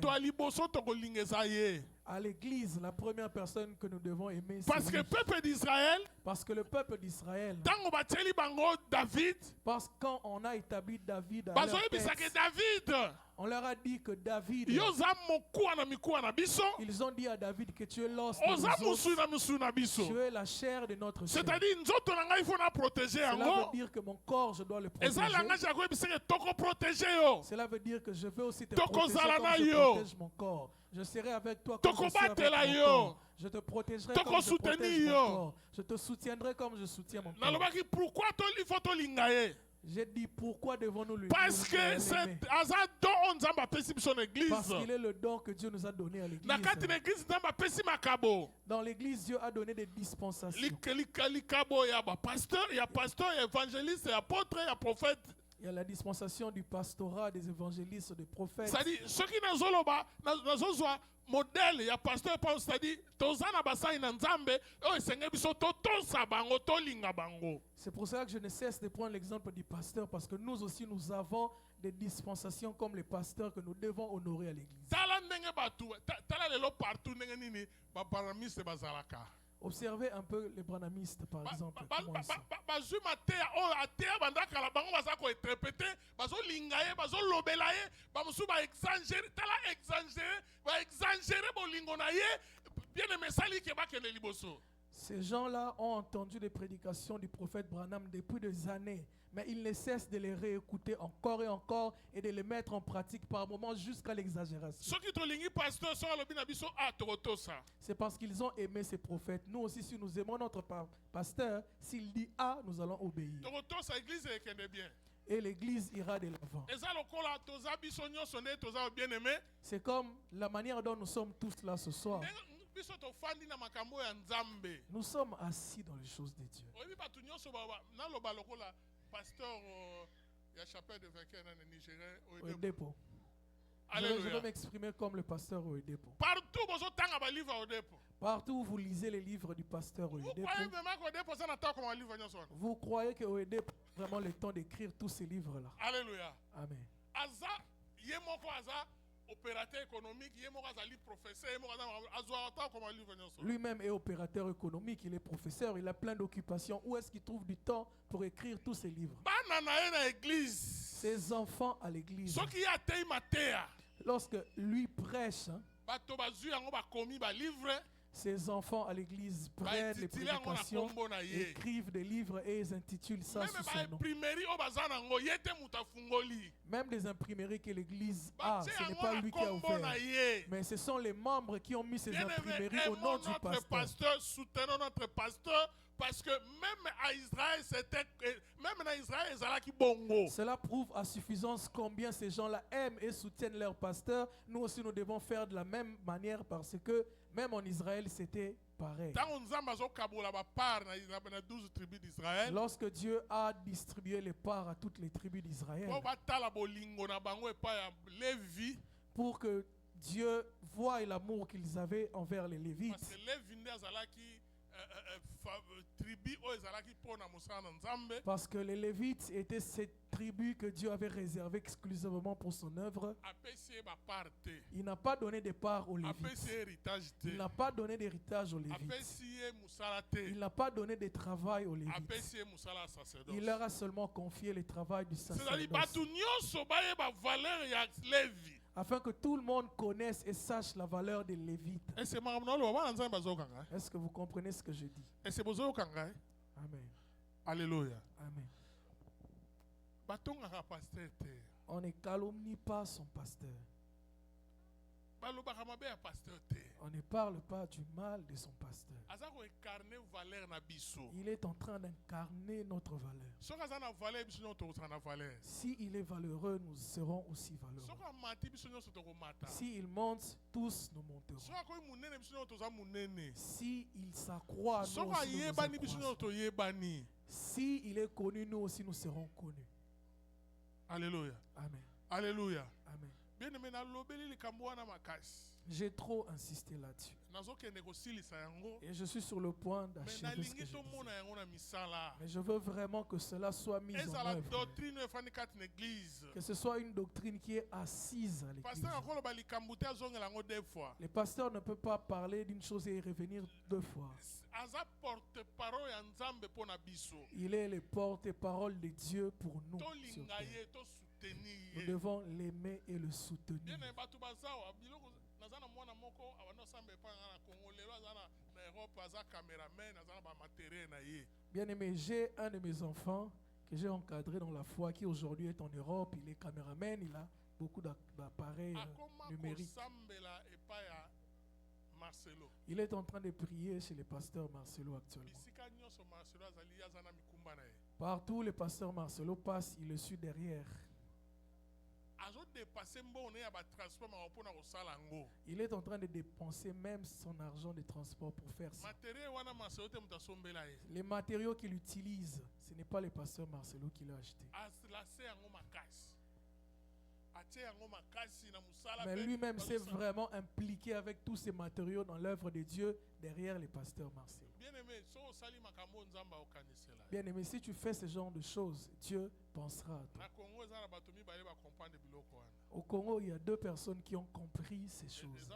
à l'église, la première personne que nous devons aimer, c'est parce que le peuple d'Israël, parce que le peuple d'Israël, parce que quand on a établi David à leur tête, on leur a dit que David, ils ont dit à David que tu es l'os de nous autres, tu es la chair de notre chair. C'est-à-dire, cela veut dire que mon corps, je dois le protéger. Cela veut dire que je veux aussi te protéger comme je protège mon corps. Je serai avec toi comme je suis avec mon corps. Je te protégerai comme je protège mon corps. Je te soutiendrai comme je soutiens mon corps. Pourquoi il faut J'ai dit pourquoi devons-nous lui parce que c'est parce qu'il est le don que Dieu nous a donné à l'église. Dans l'église, Dieu a donné des dispensations. Il y a pasteur, il y a évangéliste, il y a apôtre, il y a prophète. Il y a la dispensation du pastorat, des évangélistes, des prophètes. C'est-à-dire, ceux qui n'ont pas modèle, il y a pasteur, c'est-à-dire, c'est pour ça que je ne cesse de prendre l'exemple du pasteur, parce que nous aussi, nous avons des dispensations comme les pasteurs que nous devons honorer à l'église. Observez un peu les branhamistes, par exemple. Ces gens-là ont entendu les prédications du prophète Branham depuis des années, mais ils ne cessent de les réécouter encore et encore et de les mettre en pratique par moments jusqu'à l'exagération. C'est parce qu'ils ont aimé ces prophètes. Nous aussi, si nous aimons notre pasteur, s'il dit A, nous allons obéir. Et l'église ira de l'avant. C'est comme la manière dont nous sommes tous là ce soir. Nous sommes assis dans les choses de Dieu. Je vais m'exprimer comme le pasteur Oedepo. Partout où vous lisez les livres du pasteur Oedepo, vous croyez que Oedepo a vraiment le temps d'écrire tous ces livres-là. Alléluia. Amen. Opérateur économique, lui-même est opérateur économique, il est professeur, il a plein d'occupations. Où est-ce qu'il trouve du temps pour écrire tous ces livres? Ses enfants à l'église. Lorsque lui prêche, ses enfants à l'église prennent les prédications, écrivent des livres et ils intitulent ça sous son nom. Même des imprimeries que l'église a, ce n'est pas lui qui a ouvert. Mais ce sont les membres qui ont mis ces imprimeries au nom du pasteur. Soutenons notre pasteur. Parce que même à Israël, cela prouve à suffisance combien ces gens-là aiment et soutiennent leur pasteur. Nous aussi, nous devons faire de la même manière parce que même en Israël, c'était pareil. Lorsque Dieu a distribué les parts à toutes les tribus d'Israël, pour que Dieu voie l'amour qu'ils avaient envers les Lévites, parce que les Lévites étaient cette tribu que Dieu avait réservée exclusivement pour son œuvre. Il n'a pas donné de part aux Lévites. Il n'a pas donné d'héritage aux Lévites. Il n'a pas donné de travail aux Lévites. Il leur a seulement confié le travail du sacerdoce, afin que tout le monde connaisse et sache la valeur des Lévites. Est-ce que vous comprenez ce que je dis? Amen. Alléluia. Amen. On ne calomnie pas son pasteur. On ne parle pas du mal de son pasteur. Il est en train d'incarner notre valeur. S'il est valeureux, nous serons aussi valeureux. S'il monte, tous nous monterons. S'il s'accroît, nous aussi nous accroissons. S'il est connu, nous aussi nous serons connus. Alléluia. Amen. Alléluia. Amen. J'ai trop insisté là-dessus. Et je suis sur le point d'achever ce que je disais. Mais je veux vraiment que cela soit mis en œuvre. Que ce soit une doctrine qui est assise à l'église. Le pasteur ne peut pas parler d'une chose et y revenir deux fois. Il est le porte-parole de Dieu pour nous. Nous devons l'aimer et le soutenir. Bien aimé, j'ai un de mes enfants que j'ai encadré dans la foi qui aujourd'hui est en Europe. Il est caméraman, il a beaucoup d'appareils numériques. Il est en train de prier chez le pasteur Marcelo actuellement. Partout où le pasteur Marcelo passe, il le suit derrière. Il est en train de dépenser même son argent de transport pour faire ça. Les matériaux qu'il utilise, ce n'est pas le pasteur Marcelo qui l'a acheté. Mais lui-même s'est vraiment impliqué avec tous ces matériaux dans l'œuvre de Dieu derrière les pasteurs Marcelo. Bien aimé, si tu fais ce genre de choses, Dieu pensera à toi. Au Congo, il y a deux personnes qui ont compris ces choses.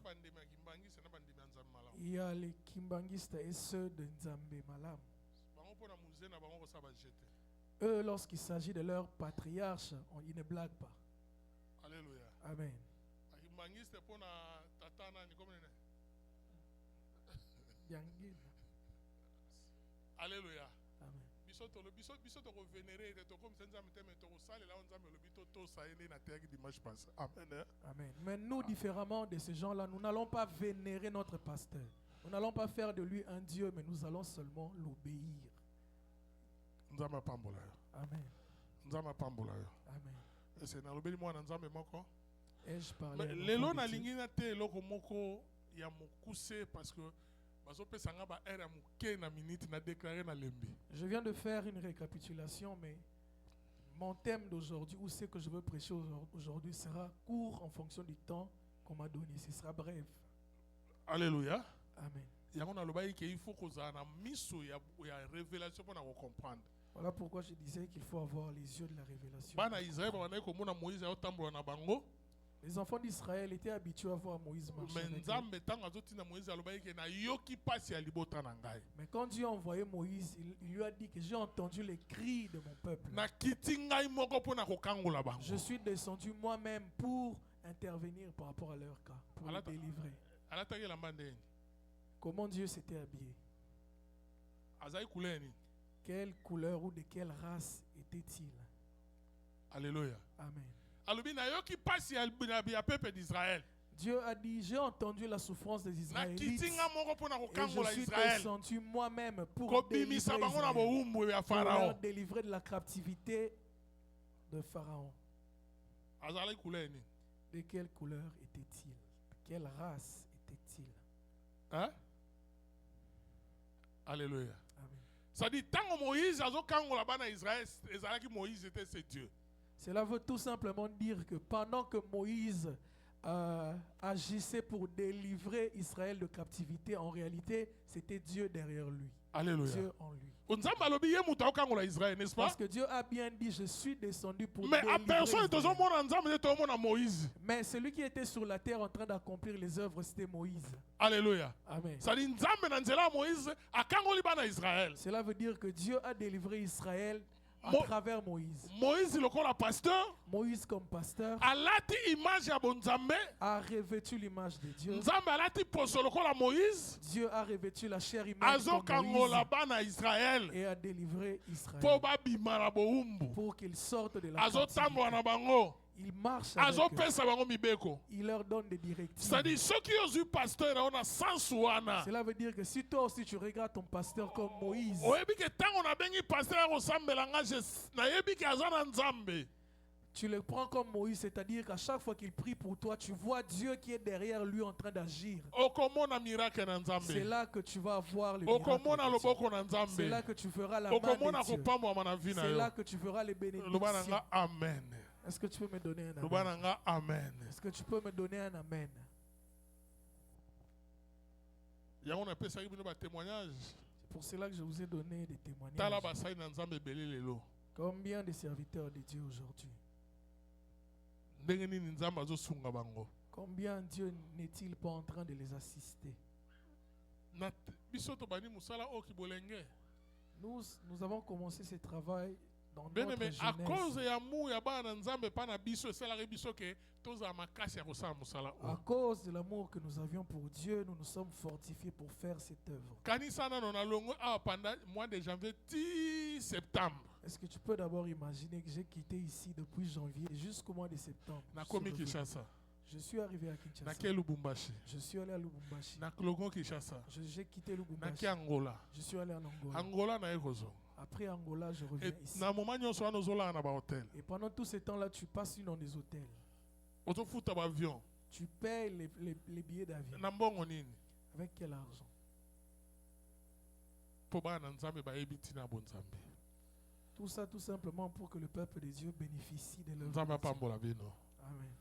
Il y a les Kimbangistes et ceux de Nzambe Malam. Eux, lorsqu'il s'agit de leur patriarche, ils ne blaguent pas. Alléluia. Amen. Alléluia. Amen. Amen. Mais nous, différemment de ces gens-là, nous n'allons pas vénérer notre pasteur. Nous n'allons pas faire de lui un Dieu, mais nous allons seulement l'obéir. Amen. Nzamba pambola yo. Amen. C'est na lobeli mwana nzambe moko. Ai-je parlé? Mais lelo na lingi na te eloko moko ya mokuse parce que bazopesa nga ba ere muke na minute na déclarer na lembi. Je viens de faire une récapitulation, mais mon thème d'aujourd'hui, ou ce que je veux prêcher aujourd'hui, sera court en fonction du temps qu'on m'a donné. Ce sera bref. Alléluia. Amen. Il faut que vous ayez une révélation pour comprendre. Voilà pourquoi je disais qu'il faut avoir les yeux de la révélation. Les enfants d'Israël étaient habitués à voir Moïse marcher avec eux. Mais quand Dieu a envoyé Moïse, il lui a dit que j'ai entendu les cris de mon peuple. Je suis descendu moi-même pour intervenir par rapport à leur cas, pour les délivrer. Comment Dieu s'était habillé? Quelle couleur ou de quelle race était-il? Alléluia. Amen. Dieu a dit, j'ai entendu la souffrance des Israélites et je suis descendu moi-même pour leur délivrer de la captivité de Pharaon. De quelle couleur était-il? Quelle race était-il? Hein? Alléluia. Amen. Ça dit, tant que Moïse a Israël, Moïse était ce Dieu. Cela veut tout simplement dire que pendant que Moïse agissait pour délivrer Israël de captivité, en réalité, c'était Dieu derrière lui. Alléluia. Dieu en lui. Parce que Dieu a bien dit, je suis descendu pour délivrer Moïse. Mais celui qui était sur la terre en train d'accomplir les œuvres, c'était Moïse. Alléluia. Amen. Cela veut dire que Dieu a délivré Israël à travers Moïse. Moïse pasteur. Moïse comme pasteur a revêtu l'image de Dieu. Dieu a revêtu la chair humaine comme Moïse et a délivré Israël pour qu'ils sortent de la captivité. Il marche avec eux. Il leur donne des directives. Cela veut dire que si toi aussi tu regardes ton pasteur comme Moïse, tu le prends comme Moïse, c'est-à-dire qu'à chaque fois qu'il prie pour toi, tu vois Dieu qui est derrière lui en train d'agir. C'est là que tu vas voir le miracle. C'est là que tu verras la main de Dieu. C'est là que tu verras les bénédictions. Amen. Est-ce que tu peux me donner un amen? Est-ce que tu peux me donner un amen? C'est pour cela que je vous ai donné des témoignages. Combien de serviteurs de Dieu aujourd'hui? Combien Dieu n'est-il pas en train de les assister? Nous avons commencé ce travail dans notre jeunesse. À cause de l'amour que nous avions pour Dieu, nous nous sommes fortifiés pour faire cette œuvre. Est-ce que tu peux d'abord imaginer que j'ai quitté ici depuis janvier jusqu'au mois de septembre? Je suis arrivé à Kinshasa. Je suis allé à Lubumbashi. J'ai quitté Lubumbashi. Je suis allé en Angola. Après Angola, je reviens ici. Et pendant tout ce temps-là, tu passes dans des hôtels. Tu payes les billets d'avion. Avec quel argent? Tout ça tout simplement pour que le peuple de Dieu bénéficie de leur vie. Amen.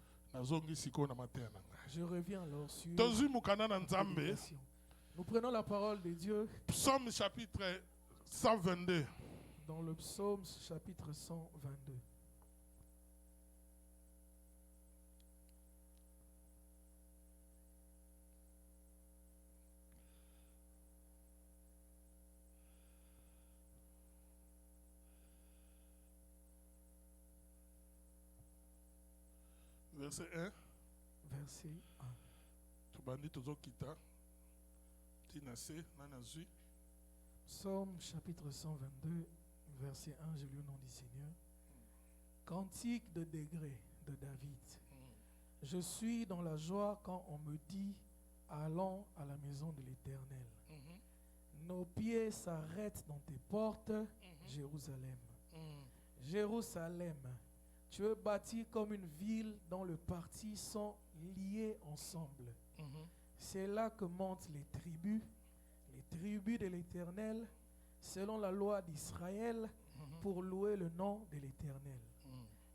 Je reviens alors sur nous prenons la parole de Dieu. Psaume chapitre 122. Dans le psaume chapitre 122. Verset 1. Verset 1. Psaume chapitre 122, verset 1, je lis au nom du Seigneur. Cantique de degré de David. Je suis dans la joie quand on me dit, allons à la maison de l'Éternel. Nos pieds s'arrêtent dans tes portes, Jérusalem. Jérusalem, tu es bâti comme une ville dont les parties sont liées ensemble. C'est là que montent les tribus de l'Éternel, selon la loi d'Israël, pour louer le nom de l'Éternel.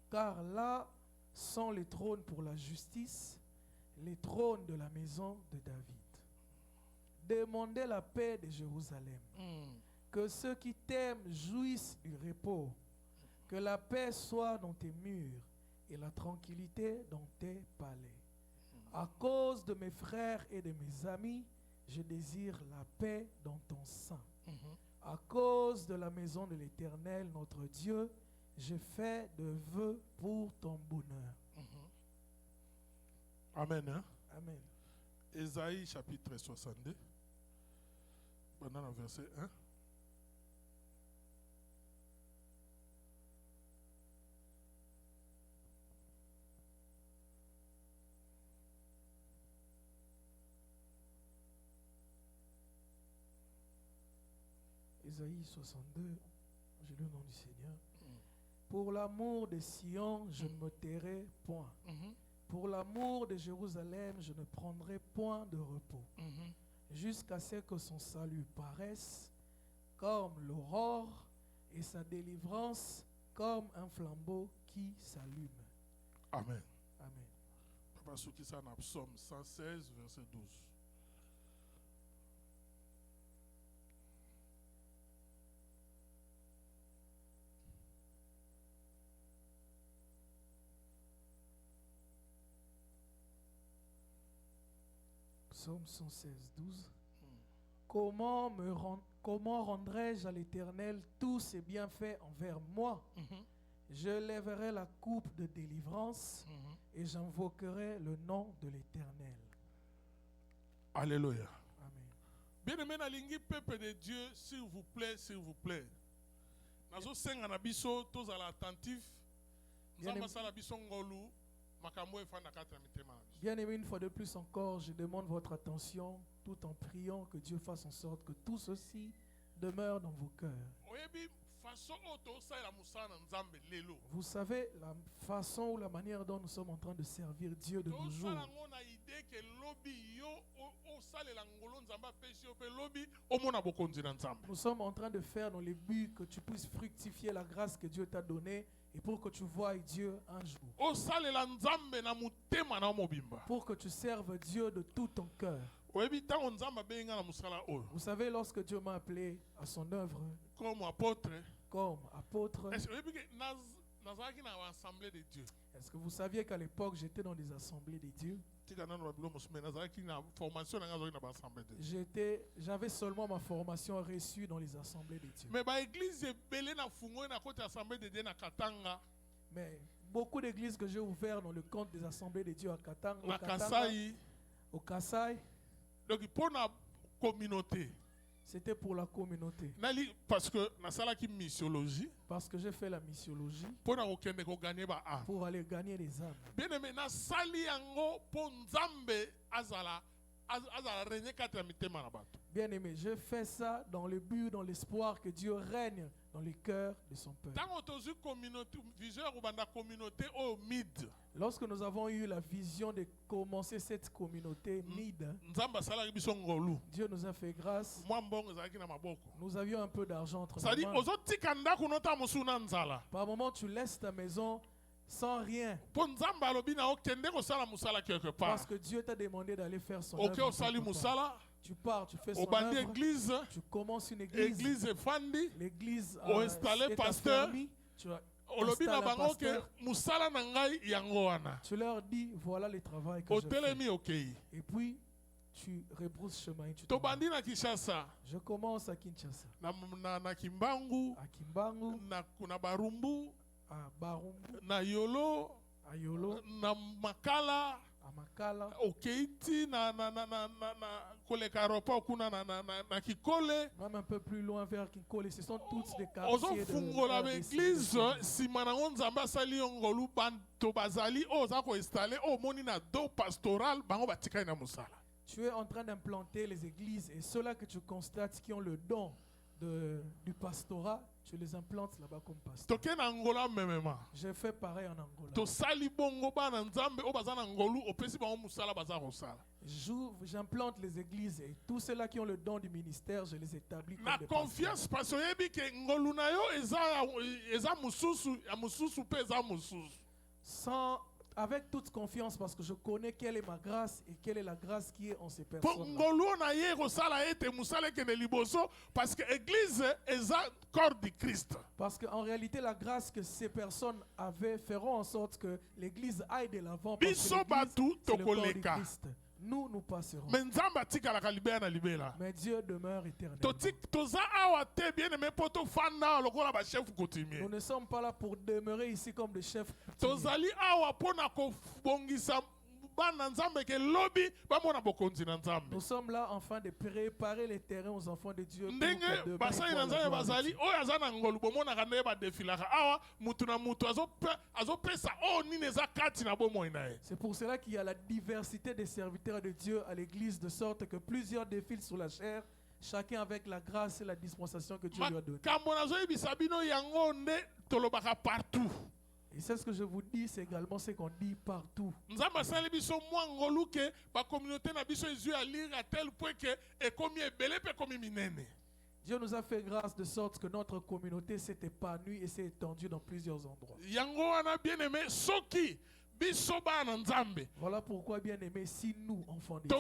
Car là sont les trônes pour la justice, les trônes de la maison de David. Demandez la paix de Jérusalem. Que ceux qui t'aiment jouissent du repos. Que la paix soit dans tes murs et la tranquillité dans tes palais. À cause de mes frères et de mes amis, je désire la paix dans ton sein. À cause de la maison de l'Éternel, notre Dieu, je fais de vœux pour ton bonheur. Amen. Hein? Amen. Ésaïe chapitre 62, pendant le verset 1. Ésaïe 62, je lis le nom du Seigneur. Pour l'amour de Sion, je ne me tairai point. Pour l'amour de Jérusalem, je ne prendrai point de repos. Jusqu'à ce que son salut paraisse comme l'aurore et sa délivrance comme un flambeau qui s'allume. Amen. Amen. Papa Souki, ça en Psaume 116, verset 12. Psaume 116, 12. Comment rendrai-je à l'Éternel tous ses bienfaits envers moi? Je lèverai la coupe de délivrance et j'invoquerai le nom de l'Éternel. Alléluia. Amen. Bien-aimé, nalingi peuple de Dieu, s'il vous plaît, s'il vous plaît. Nazo senga na biso tous à l'attentif. Nzamba sala biso ngolu. Bien-aimé, une fois de plus encore, je demande votre attention tout en priant que Dieu fasse en sorte que tout ceci demeure dans vos cœurs. Vous savez la façon ou la manière dont nous sommes en train de servir Dieu de nos jours. Nous sommes en train de faire dans le but que tu puisses fructifier la grâce que Dieu t'a donnée et pour que tu voies Dieu un jour. Pour que tu serves Dieu de tout ton cœur. Vous savez, lorsque Dieu m'a appelé à son œuvre comme apôtre, est-ce que vous saviez qu'à l'époque j'étais dans des assemblées de Dieu? J'avais seulement ma formation reçue dans les assemblées de Dieu. Mais beaucoup d'églises que j'ai ouvertes dans le compte des assemblées de Dieu à Katanga, au Kassai, c'était pour la communauté. Parce que missiologie. Parce que j'ai fait la missiologie pour aller gagner les âmes. Bien aimé, Bien aimé, je fais ça dans le but, dans l'espoir que Dieu règne dans les cœurs de son peuple. Lorsque nous avons eu la vision de commencer cette communauté MID, Dieu nous a fait grâce. Nous avions un peu d'argent entre nos mains. Par moment, tu laisses ta maison sans rien. Parce que Dieu t'a demandé d'aller faire son œuvre. Tu pars, tu fais son œuvre. Tu commences une église. L'église est affermie. Tu leur dis, voilà le travail que je fais. Et puis, tu rebrousses chemin. Et tu je commence à Kinshasa. À Kimbangu. À Barumbu. Na Yolo. À Yolo. Na Makala. À Makala. Okeiti même un peu plus loin vers Kikole, ce sont toutes des quartiers de l'église. Si Manangonzamba sali ongolu banto bazali ozako installer au monina do pastoral bango batika ina musala. Tu es en train d'implanter les églises et ceux-là que tu constates qui ont le don du pastorat, tu les implantes là-bas comme pasteur. J'ai fait pareil en Angola. J'implante les églises et tous ceux-là qui ont le don du ministère, je les établis comme des confiance parce que avec toute confiance parce que je connais quelle est ma grâce et quelle est la grâce qui est en ces personnes. Parce que l'église est le corps de Christ. Parce qu'en réalité, la grâce que ces personnes avaient feront en sorte que l'église aille de l'avant. Parce que c'est le corps de Christ. Nous passerons. Mais Dieu demeure éternellement. Nous ne sommes pas là pour demeurer ici comme des chefs. Nous sommes là enfin de préparer les terrains aux enfants de Dieu. C'est pour cela qu'il y a la diversité des serviteurs de Dieu à l'église, de sorte que plusieurs défilent sur la chair, chacun avec la grâce et la dispensation que Dieu lui a donnée. Et c'est ce que je vous dis, c'est également ce qu'on dit partout. Dieu nous a fait grâce de sorte que notre communauté s'est épanouie et s'est étendue dans plusieurs endroits. Voilà pourquoi, bien aimé, si nous, enfants de Dieu,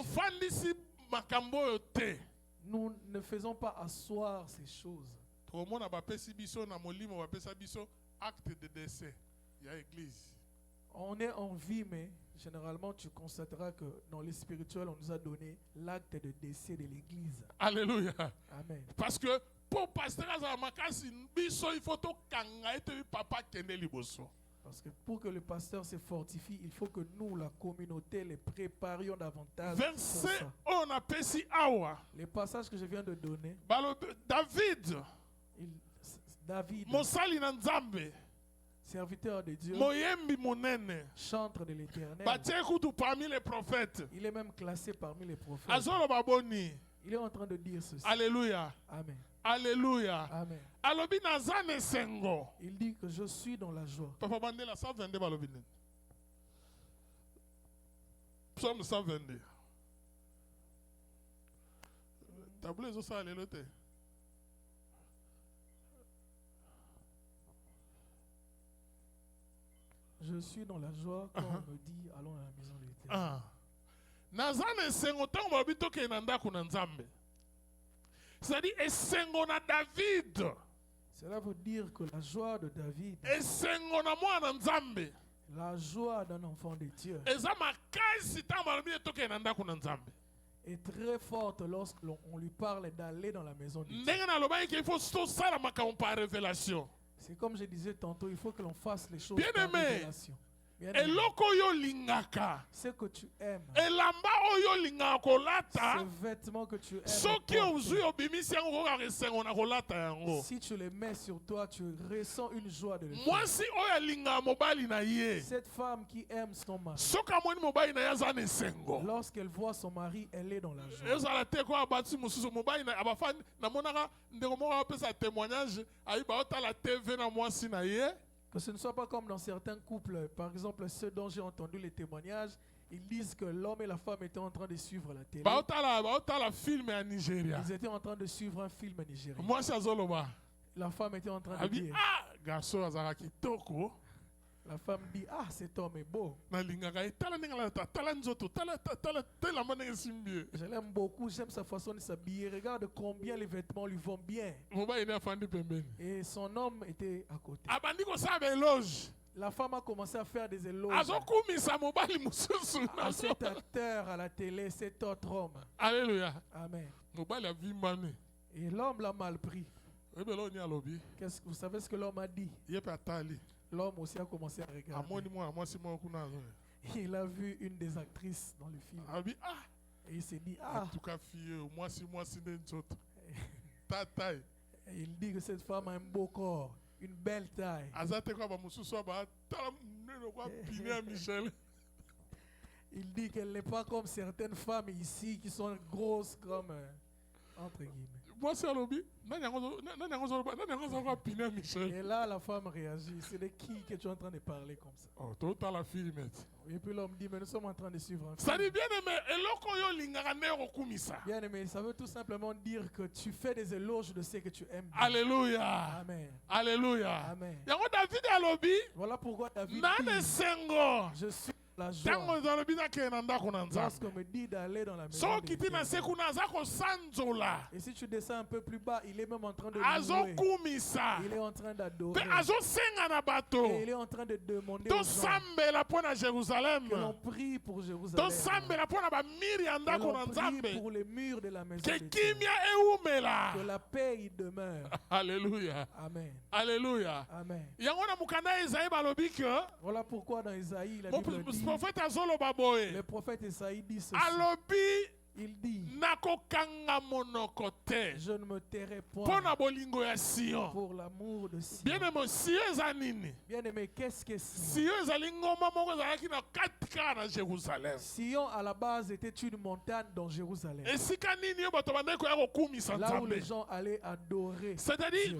nous ne faisons pas asseoir ces choses. Acte de décès. Il y a église. On est en vie, mais généralement tu constateras que dans les spirituels, on nous a donné l'acte de décès de l'église. Alléluia. Amen. Parce que pour pasteur Azamakasi, il faut que papa kende liboso. Parce que pour que le pasteur se fortifie, il faut que nous, la communauté, les préparions davantage. Verset on appelle si awa. Les passages que je viens de donner. David. Mosali Nzambe. Serviteur de Dieu, chantre de l'Éternel. Parmi les prophètes. Il est même classé parmi les prophètes. Il est en train de dire ceci. Alléluia. Amen. Alléluia. Amen. Il dit que je suis dans la joie. Papa Bandela 122 balobine. Psaume 122. Tableau est ça alléluia. Je suis dans la joie quand on me dit allons à la maison de l'Éternel. Nazane sengo tango babito ke nanda kuna Nzambe. C'est-à-dire esengo na David. Cela veut dire que la joie de David, esengo na mwana Nzambe, la joie d'un enfant de Dieu, est très forte lorsqu'on lui parle d'aller dans la maison de Dieu. C'est comme je disais tantôt, il faut que l'on fasse les choses par révélation. Ce que tu aimes, ce vêtement que tu aimes, si tu les mets sur toi, tu ressens une joie de le faire. Cette femme qui aime son mari, lorsqu'elle voit son mari, elle est dans la joie. Que ce ne soit pas comme dans certains couples, par exemple ceux dont j'ai entendu les témoignages, ils disent que l'homme et la femme étaient en train de suivre la télé. Ils étaient en train de suivre un film nigérien. La femme était en train de dire, la femme dit, ah, cet homme est beau. Je l'aime beaucoup, j'aime sa façon de s'habiller. Regarde combien les vêtements lui vont bien. Et son homme était à côté. La femme a commencé à faire des éloges à cet acteur à la télé, cet autre homme. Alléluia. Amen. Et l'homme l'a mal pris. Vous savez ce que l'homme a dit? L'homme aussi a commencé à regarder. Il a vu une des actrices dans le film. Et il s'est dit, ah. En tout cas, moi, Et il dit que cette femme a un beau corps, une belle taille. Il dit qu'elle n'est pas comme certaines femmes ici qui sont grosses comme, entre guillemets. Moi, c'est Alobi. Et là, la femme réagit. C'est de qui que tu es en train de parler comme ça? Oh, tout à la fille, mais. Et puis l'homme dit, mais nous sommes en train de suivre un film. Ça dit bien aimé, Bien aimé, ça veut tout simplement dire que tu fais des éloges de ce que tu aimes. Alléluia. Amen. Alléluia. Amen. David Alobi. Voilà pourquoi David dit, je suis la joie. Lorsqu'on me dit d'aller dans la maison de l'Éternel. Et si tu descends un peu plus bas, il est même en train de louer. Il est en train d'adorer. Et il est en train de demander aux gens que l'on prie pour Jérusalem. Que l'on prie pour les murs de la maison de Dieu. Que la paix y demeure. Alléluia. Amen. Alléluia. Amen. Voilà pourquoi dans Isaïe, la Bible dit, le prophète Isaïe dit ceci. Il dit, je ne me tairai point pour l'amour de Sion. Bien-aimé, qu'est-ce que Sion? Sion à la base était une montagne dans Jérusalem. Là où les gens allaient adorer. C'est-à-dire,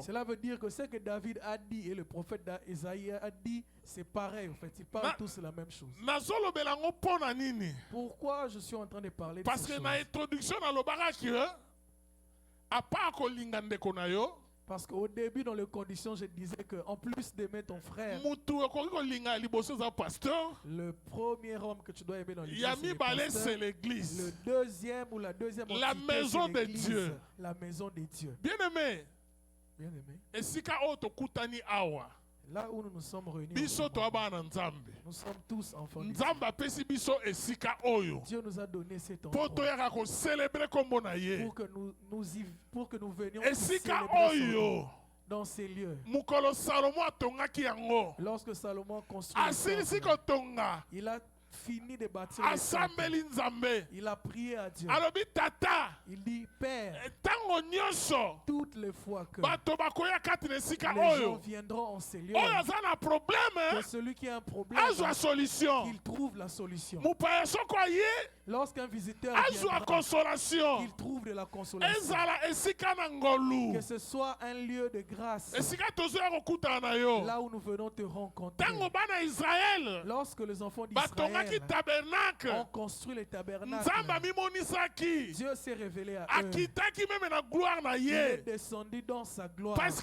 cela veut dire que ce que David a dit et le prophète Isaïe a dit, c'est pareil en fait. Ils parlent tous la même chose. Pourquoi je suis en train de parler de parce que dans l'introduction dans le barak, à part parce qu'au début dans les conditions je disais que en plus d'aimer ton frère, le premier homme que tu dois aimer dans l'église, c'est l'église. Le deuxième ou la deuxième la maison de Dieu. La maison de Dieu. Bien aimé. Bien aimé. Et si là où nous nous sommes réunis, nous sommes tous enfants de Dieu. Dieu nous a donné cet endroit pour que nous venions célébrer dans ces lieux. Lorsque Salomon construit il a fini de bâtir le temple. Il a prié à Dieu. Il dit, Père, toutes les fois que les gens viendront en ces lieux, que celui qui a un problème, qu'il trouve la solution. Lorsqu'un visiteur viendra, qu'il trouve de la consolation. Que ce soit un lieu de grâce. Là où nous venons te rencontrer. Lorsque les enfants d'Israël ont construit les tabernacles, Dieu s'est révélé à eux. Il est descendu dans sa gloire. Parce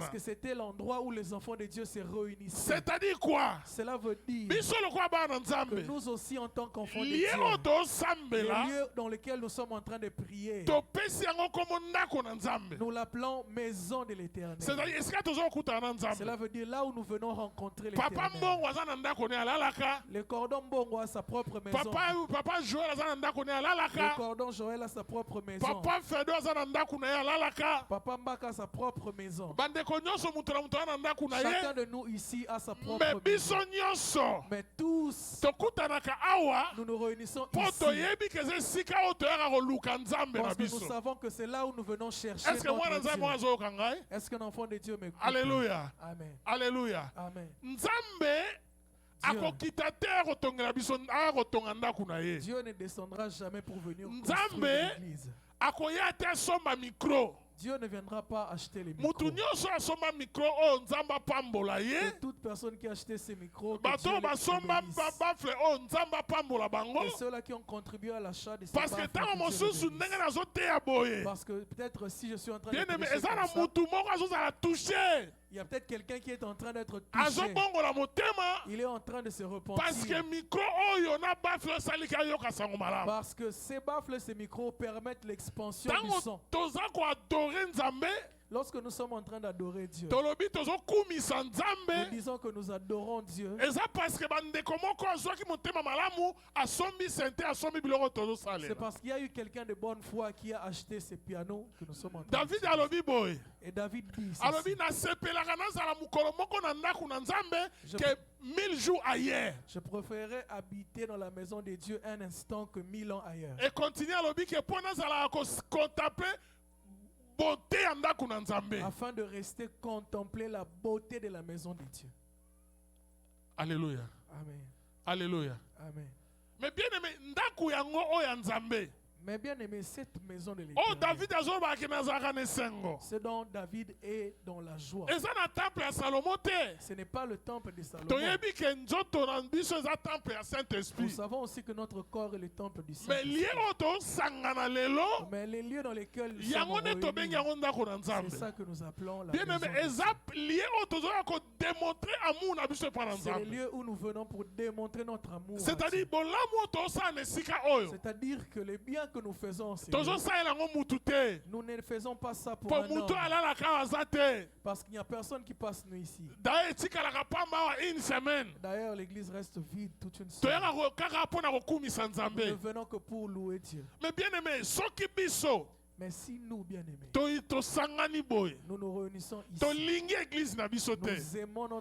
que c'était l'endroit où les enfants de Dieu se réunissaient. C'est-à-dire quoi? Cela veut dire que nous aussi en tant qu'enfants de Dieu, le lieu dans lequel nous sommes en train de prier, nous l'appelons maison de l'Éternel. Cela veut dire là où nous venons rencontrer l'Éternel. Le cordon Mbongo a sa propre maison. Le cordon Joël a sa propre maison. Papa Mbaka a sa propre maison. Chacun de nous ici a sa propre maison. Mais tous, nous nous réunissons ici parce que nous savons que c'est là où nous venons chercher notre Dieu. Est-ce qu'un enfant de Dieu m'écoute? Alléluia. Amen. Alléluia. Amen. Dieu ne descendra jamais pour venir construire l'église. Dieu ne viendra pas acheter les micros. Et toute personne qui a acheté ces micros, que Dieu les bénisse. Et ceux-là qui ont contribué à l'achat de ces baffles, parce que peut-être si je suis en train de prêcher comme ça, il y a peut-être quelqu'un qui est en train d'être touché. Il est en train de se repentir. Parce que ces baffles, ces micros permettent l'expansion du son. Lorsque nous sommes en train d'adorer Dieu, nous disons que nous adorons Dieu. C'est parce qu'il y a eu quelqu'un de bonne foi qui a acheté ces pianos que nous sommes en train de... Et David dit je préférerais habiter dans la maison de Dieu un instant que 1000 ans ailleurs. Et continue à l'objet que pour nous à contempler beauté afin de rester contempler la beauté de la maison de Dieu. Alléluia. Amen. Alléluia. Amen. Mais bien aimé, ndaku yango oya nzambe. Mais bien aimé, cette maison de Oh, l'Éternel, David azoba ki nazaka ne sengo. c'est dont David est dans la joie. Eza na temple ya Salomo te. Ce n'est pas le temple de Salomon. Toyebi ke nzoto na biso eza temple ya Nous Saint-Esprit. savons aussi que notre corps est le temple du Mais lié Saint-Esprit. oto sangana lelo. Mais les lieux dans lesquels nous Yango sommes ne tobengi réunis, yango ndako na c'est nzambe. ça que nous appelons la Bien maison aimé, de eza lié oto zoya ko démontrer amour na biso par C'est les nzambe. lieux où nous venons pour démontrer notre amour. à C'est-à-dire Dieu. bolamu oto sa ne sika oyo. C'est-à-dire que les biens que nous faisons, c'est Tozo sa elango mutu te. nous ne faisons pas ça pour Po un mutu homme. alala ka waza te. Parce qu'il n'y a personne qui passe nous ici. D'ailleurs, tikalaka pamba wa une semaine. D'ailleurs, l'église reste vide toute une semaine. Toyaka ko kaka pona kokumisa Nous ne nzambe. venons que pour louer Dieu. Mais bien aimé, soki biso Mais si nous, bien-aimés, tosangani boye. nous nous réunissons ici, Tolingi église na biso te.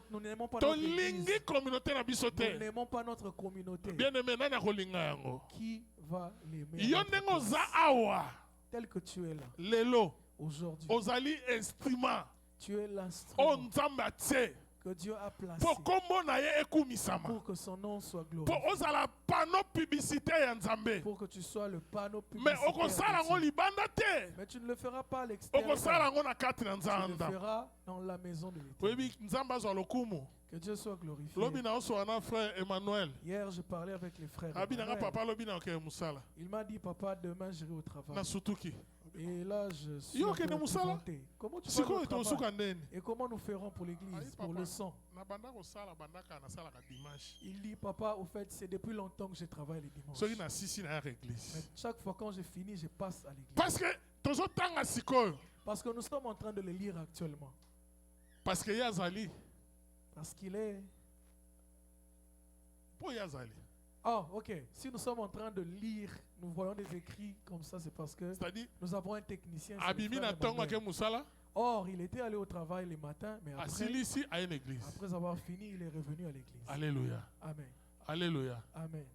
nous n'aimons pas notre église, Tolingi communauté na biso nous te. n'aimons pas notre communauté. Bien aimé, nani akolinga yango? Qui va l'aimer Yo à notre ndenge place? oza awa. Tel que tu es là, Lelo aujourd'hui, ozali instrument tu es o l'instrument nzambe atie que Dieu a placé po kombo na ye ekumisama. pour que son nom soit Po glorifié, ozala panneau publicitaire ya nzambe. pour que tu sois le panneau Mais publicitaire okosala de yango Dieu. libanda te. Mais tu ne le feras pas à l'extérieur. Okosala yango na kati na Tu le nzanda. feras dans la maison de l'Éternel. Oyebi nzambe azwa lokumu. Que Dieu soit glorifié. Lobi na osola na frère Emmanuel. Hier, je parlais avec les frères. Abi nanga Emmanuel. papa lobi na okeye musala. Il m'a dit, papa, demain j'irai au travail. Na sutuki. Et là, je suis Yo, un peu okende musala? épouvanté. Comment tu vas Sikoyo au travail? tosuka ndeni. Et comment nous ferons pour Ayi, l'église, papa. pour le sang? Na banda kosala bandaka nasalaka dimanche. Il dit, papa, au fait, c'est depuis longtemps que je travaille les dimanches. Soki na sisi na ya Mais église. chaque fois quand j'ai fini, je passe à l'église. Parce que tozotanga sikoyo. Parce que nous sommes en train de le lire actuellement. Parce que yazali. Parce qu'il est... Po yazali. Ah, ok. Si nous sommes en train de lire, nous voyons des écrits comme ça, c'est parce que C'est-à-dire nous avons un technicien. c'est le abimi frère na tongo Emmanuel. ake musala. Or, il était allé au travail le matin, mais Asilisi à une église. après avoir fini, il est revenu à l'église. Alléluia. Amen. Alléluia. Amen.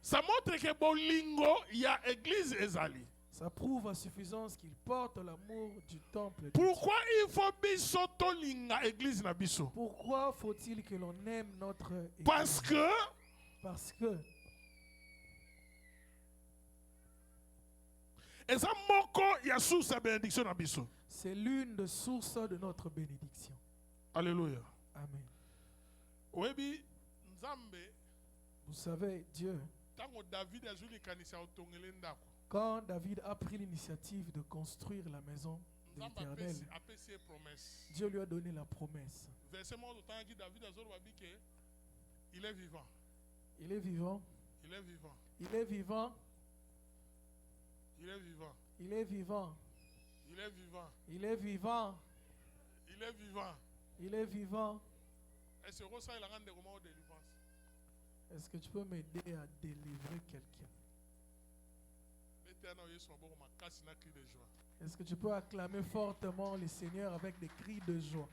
Ça montre que bolingo il y a église ezali. Ça prouve à suffisance qu'il porte l'amour du temple. de Pourquoi il faut biso tolinga église na biso? Dieu. Pourquoi faut-il que l'on aime notre église? Parce que Parce que eza moko ya source ya bénédiction na biso. c'est l'une des sources de notre bénédiction. Alléluia. Amen. Oyebi nzambe Vous savez, Dieu, tango David azuli kanisa otongele ndako. quand David a pris l'initiative de construire la maison de Nzambe l'Éternel, apesi ye promesse. Dieu lui a donné la promesse. Verset moko totangaki David azoloba bi ke il est vivant. Il est vivant. Il est vivant. Il est vivant. Il est vivant. Il est vivant. Il est vivant. Il est vivant. Il est vivant. Il est vivant. Est-ce que ça il a rendu comment de délivrance? Est-ce que tu peux m'aider à délivrer quelqu'un? L'éternel Yesu maboko makasi na cri de joie. Est-ce que tu peux acclamer fortement le Seigneur avec des cris de joie?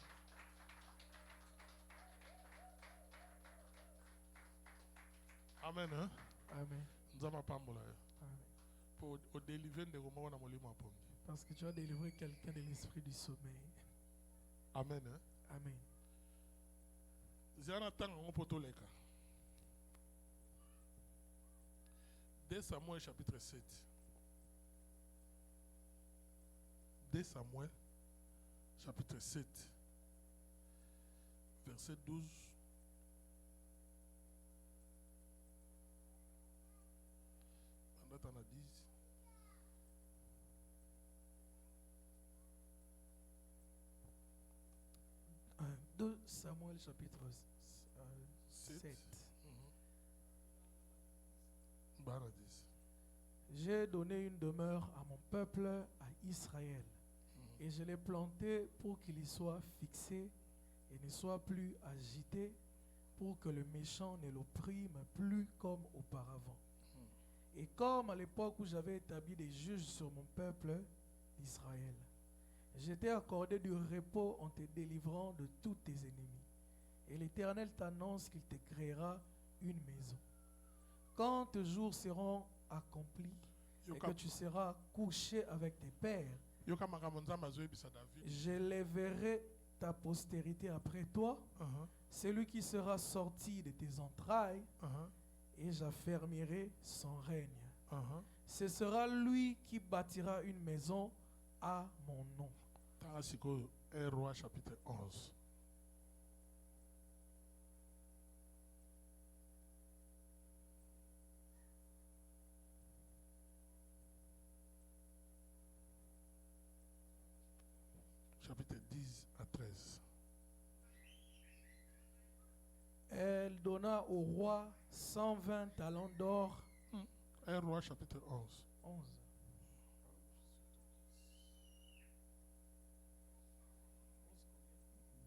Amen hein. Amen. Nzamba pambola yo. Amen. Pour au délivrer de comment na molimo apongi. Parce que tu as délivré quelqu'un de l'esprit du sommeil. Amen hein. Amen. Zana tanga ngo poto leka. 2 Samuel chapitre 7. 2 Samuel chapitre 7 verset 12. Pendant 10. 2 Samuel chapitre 7. Bara 10. J'ai donné une demeure à mon peuple, à Israël, et je l'ai planté pour qu'il y soit fixé et ne soit plus agité, pour que le méchant ne l'opprime plus comme auparavant. Et comme à l'époque où j'avais établi des juges sur mon peuple d'Israël, je t'ai accordé du repos en te délivrant de tous tes ennemis. Et l'Éternel t'annonce qu'il te créera une maison. Quand tes jours seront accomplis et que tu seras couché avec tes pères, je lèverai ta postérité après toi, C'est lui qui sera sorti de tes entrailles et j'affermirai son règne. Ce sera lui qui bâtira une maison à mon nom. 1 Roi chapitre 11. Chapitre 10 à 13. Elle donna au roi 120 talents d'or. 1 Roi chapitre 11.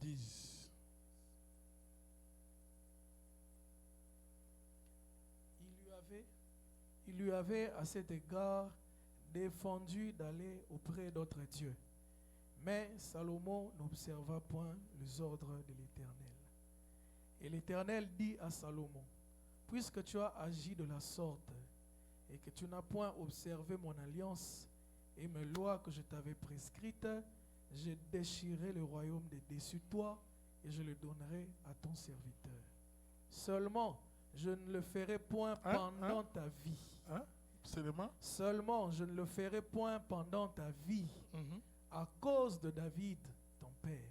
10. Il lui avait à cet égard défendu d'aller auprès d'autres dieux. Mais Salomon n'observa point les ordres de l'Éternel. Et l'Éternel dit à Salomon, puisque tu as agi de la sorte et que tu n'as point observé mon alliance et mes lois que je t'avais prescrites, je déchirerai le royaume de dessus toi et je le donnerai à ton serviteur. Seulement, je ne le ferai point pendant ta vie. Seulement, je ne le ferai point pendant ta vie à cause de David, ton père.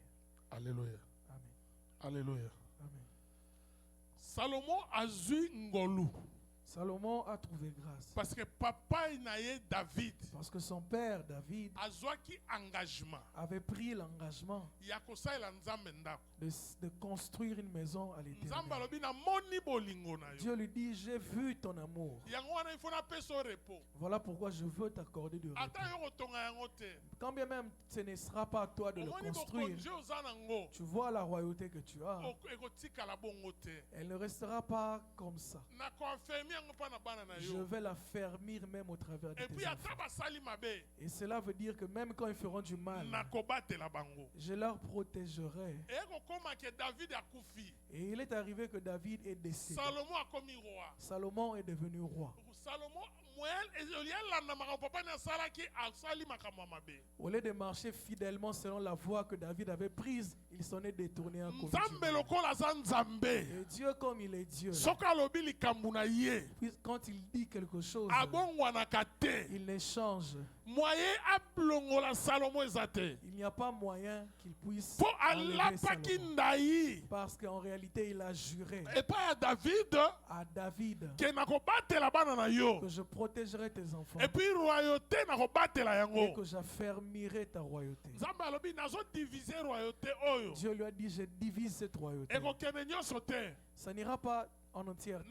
Alléluia. Amen. Alléluia. Amen. Salomon a vu ngolu. Salomon a trouvé grâce. Parce que papa inaye David. Parce que son père David avait pris l'engagement de construire une maison à l'Éternel. Dieu lui dit, j'ai vu ton amour. Voilà pourquoi je veux t'accorder du repos. Quand bien même ce ne sera pas à toi de le construire, tu vois la royauté que tu as. Elle ne restera pas comme ça. Je vais la fermir même au travers de tes enfants. Et cela veut dire que même quand ils feront du mal, je leur protégerai. Et il est arrivé que David est décédé. Salomon est devenu roi. Au lieu de marcher fidèlement selon la voie que David avait prise, il s'en est détourné en cause. Et Dieu, comme il est Dieu, quand il dit quelque chose, il ne change. Il n'y a pas moyen qu'il puisse enlever Salomon. Parce qu'en réalité, il a juré à David que je protégerai tes enfants et que j'affermirai ta royauté. Dieu lui a dit, je divise cette royauté. Ça n'ira pas en entièreté.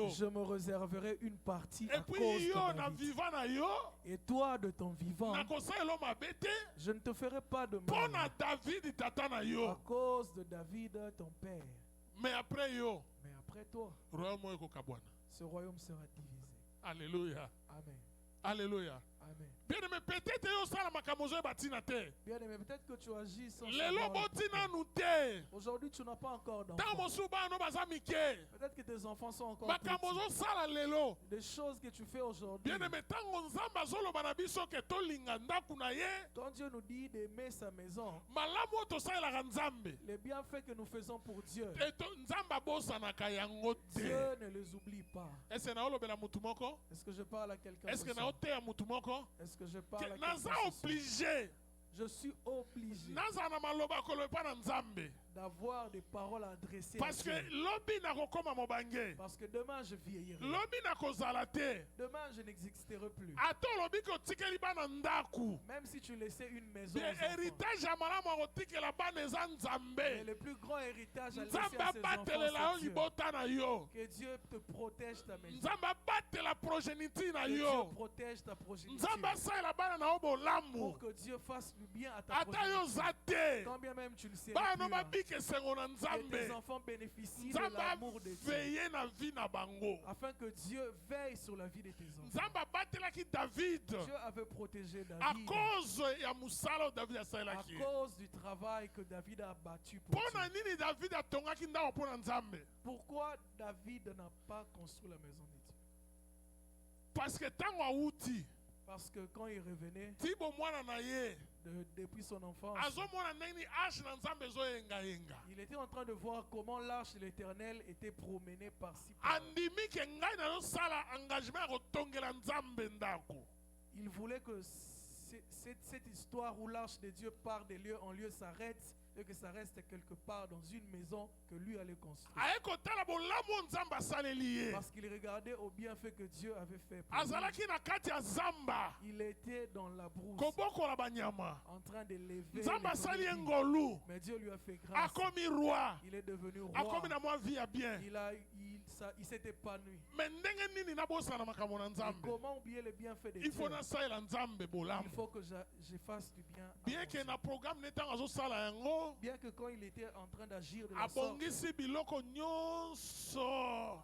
Je me réserverai une partie à cause de David. Et toi, de ton vivant, je ne te ferai pas de mal à cause de David, ton père. Mais après toi, ce royaume sera divisé. Alléluia. Amen. Alléluia. Amen. Bien-aimé, peut-être que tu agis sans savoir. Aujourd'hui, tu n'as pas encore d'enfants. Peut-être que tes enfants sont encore petits. Des choses que tu fais aujourd'hui. Quand Dieu nous dit d'aimer sa maison, les bienfaits que nous faisons pour Dieu, Dieu ne les oublie pas. Est-ce que je parle à quelqu'un? Est-ce que je parle à quelqu'un? Je suis obligé d'avoir des paroles adressées parce à Dieu. que Parce que demain je vieillirai. Demain je n'existerai plus. Même si tu laissais une maison aux enfants, mais le plus grand héritage à laisser à ses enfants, c'est Dieu. Que Dieu te protège ta maison. Que Dieu protège ta progéniture. Pour que Dieu fasse du bien à ta progéniture. Quand bien même tu ne sais plus, que tes enfants bénéficient de l'amour de Dieu. Afin que Dieu veille sur la vie de tes enfants. Dieu avait protégé David à cause du travail que David a battu pour Dieu. Pourquoi David n'a pas construit la maison de Dieu? Parce que Parce que quand il revenait depuis son enfance, il était en train de voir comment l'arche de l'Éternel était promenée par-ci par-là. Il voulait que cette histoire où l'arche de Dieu part de lieu en lieu s'arrête et que ça reste quelque part dans une maison que lui allait construire. Parce qu'il regardait au bienfait que Dieu avait fait pour lui. Il était dans la brousse en train de lever les, mais Dieu lui a fait grâce. Il est devenu roi. Il s'est épanoui. Comment oublier le bienfait de Dieu? Il faut que je fasse du bien. Bien que quand il était en train d'agir de la sorte,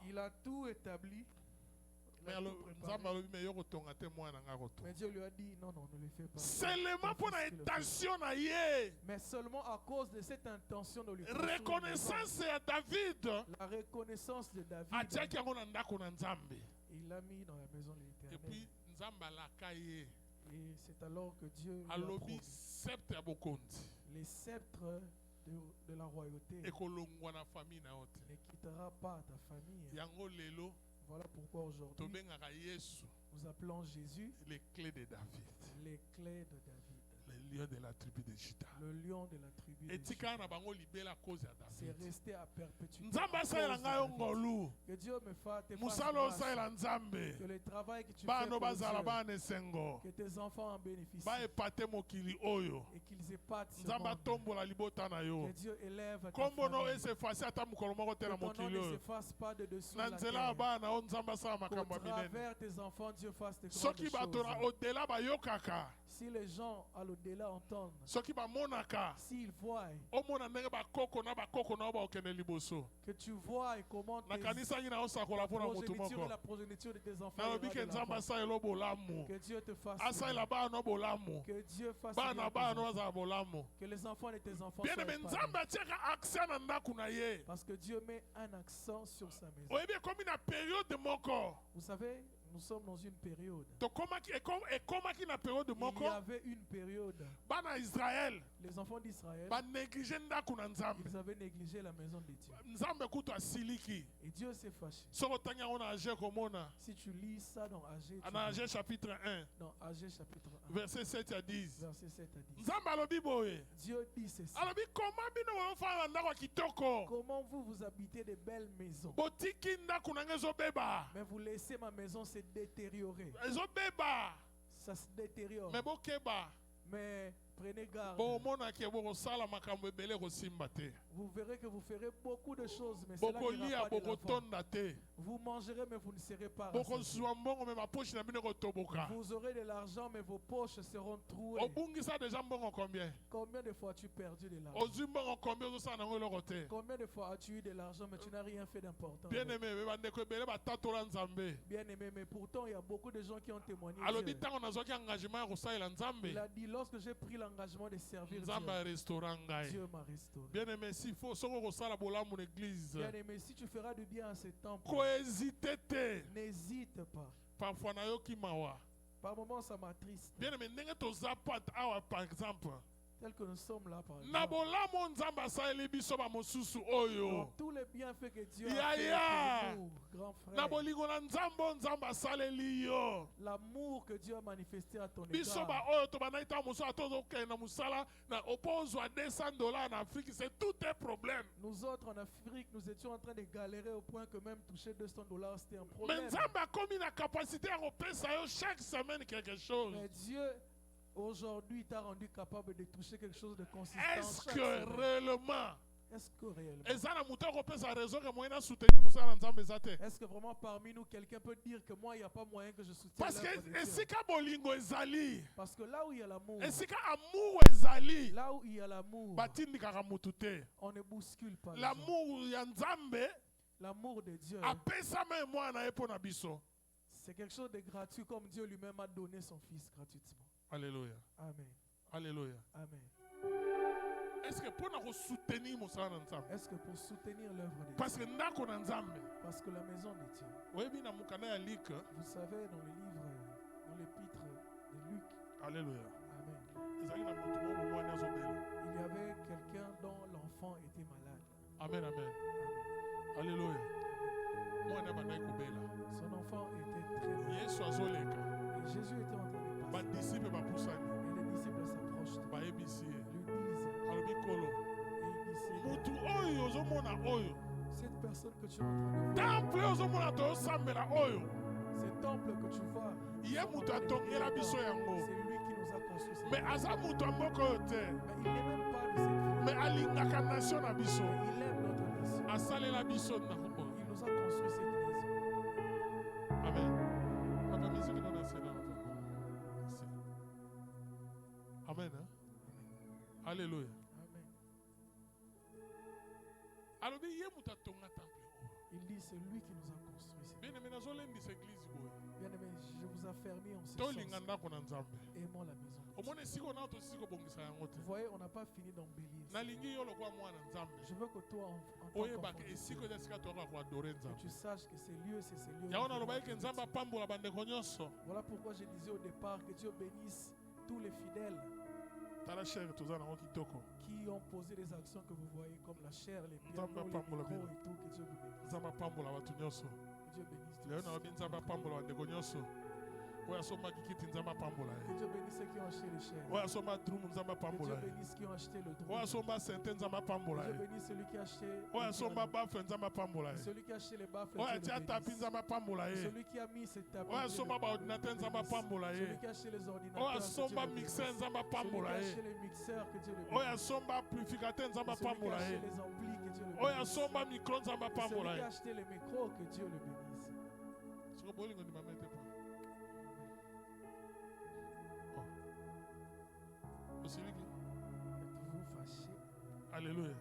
il a tout établi. Mais Dieu lui a dit non, ne le fais pas. Mais seulement à cause de cette intention de lui reconnaissance à David. La reconnaissance de David. Il l'a mis dans la maison de l'Éternel. Et c'est alors que Dieu lui a promis les sceptres de la royauté ne quittera pas ta famille. Voilà pourquoi aujourd'hui nous appelons Jésus les clés de David. Les clés de David. Le lion de la tribu de Juda. Le lion de la tribu de Juda. C'est resté à perpétuité. Que Dieu me fasse que le travail que tu fais pour Dieu, que tes enfants en bénéficient et qu'ils épatent ce monde. Que Dieu élève ta famille. Que ton nom ne s'efface pas de dessous la terre. Qu'au travers tes enfants, Dieu fasse de grandes choses. Si les gens à l'au-delà entendent, s'ils voient, que tu vois et comment la progéniture de tes enfants, que Dieu te fasse, que Dieu fasse, que les enfants de tes enfants soient épargnés. Parce que Dieu met un accent sur sa maison. Vous savez, nous sommes dans une période. Il y avait une période. Les enfants d'Israël, ils avaient négligé la maison de Dieu. Et Dieu s'est fâché. Si tu lis ça dans Agé chapitre 1, verset 7 à 10. Dieu dit ceci. Comment vous habitez de belles maisons, mais vous laissez ma maison se détériorer. Ça se détériore. Mais prenez garde. Vous verrez que vous ferez beaucoup de choses, mais cela n'ira pas de l'avant. Vous mangerez, mais vous ne serez pas rassasiés. Vous aurez de l'argent, mais vos poches seront trouées. Combien de fois as-tu perdu de l'argent? Combien de fois as-tu eu de l'argent, mais tu n'as rien fait d'important? Bien aimé, mais pourtant il y a beaucoup de gens qui ont témoigné. Il a dit, lorsque j'ai pris l'engagement de servir Dieu, Dieu m'a restauré. Bien aimé, s'il faut, bien aimé, si tu feras du bien à ce temple, n'hésite pas. Par moments ça m'attriste. Bien aimé, par exemple, tel que nous sommes là par exemple, dans tous les bienfaits que Dieu a fait pour nous, grands frères, l'amour que Dieu a manifesté à ton égard. Nous autres en Afrique, nous étions en train de galérer au point que même toucher $200 c'était un problème. Mais Dieu aujourd'hui t'a rendu capable de toucher quelque chose de consistant. Est-ce que réellement? Est-ce que vraiment parmi nous quelqu'un peut dire que moi il n'y a pas moyen que je soutienne l'œuvre de Dieu? Parce que là où il y a l'amour, là où il y a l'amour, on ne bouscule pas. L'amour de Dieu, c'est quelque chose de gratuit, comme Dieu lui-même a donné son fils gratuitement. Alléluia. Amen. Alléluia. Amen. Est-ce que pour soutenir l'œuvre de Dieu? Parce que la maison de Dieu. Vous savez, dans le livre, dans l'épître Alléluia. Amen. Il y avait quelqu'un dont l'enfant était malade. Amen, amen. Alléluia. Son enfant était très malade. Et Jésus était en train de passer. Et les disciples s'approchent. Lui disent. Cette personne que tu es en train de voir. Ce temple que tu vois. C'est lui qui nous a construit. Mais il n'est même pas de cette vie. Mais il aime notre nation. Il nous a construit cette maison. Amen. Amen. Hein? Alléluia. Amen. Il dit c'est lui qui nous a construit cette maison. Bien-aimé, je vous affermis en ce sens. Aimons la maison. Vous voyez, on n'a pas fini d'embellir. Je veux que toi, en tant qu'enfant de Dieu, que tu saches que ces lieux, c'est ces lieux. Voilà pourquoi je disais au départ que Dieu bénisse tous les fidèles qui ont posé des actions que vous voyez comme la chair, les pianos, les micros et tout. Que Dieu vous bénisse. Que Dieu bénisse tous. Que Dieu bénisse ceux qui ont acheté les chairs. Que Dieu bénisse ceux qui ont acheté le droit. Que Dieu bénisse celui qui a acheté celui qui a acheté les baffles. Celui qui a mis ses tapis. Celui qui a acheté les ordinateurs. Celui qui a acheté les mixeurs. Que Dieu le bénisse. Celui qui a acheté les amplis. Que Dieu le bénisse. Celui qui a acheté les micros. Que Dieu le bénisse. Êtes-vous fâché? Alléluia.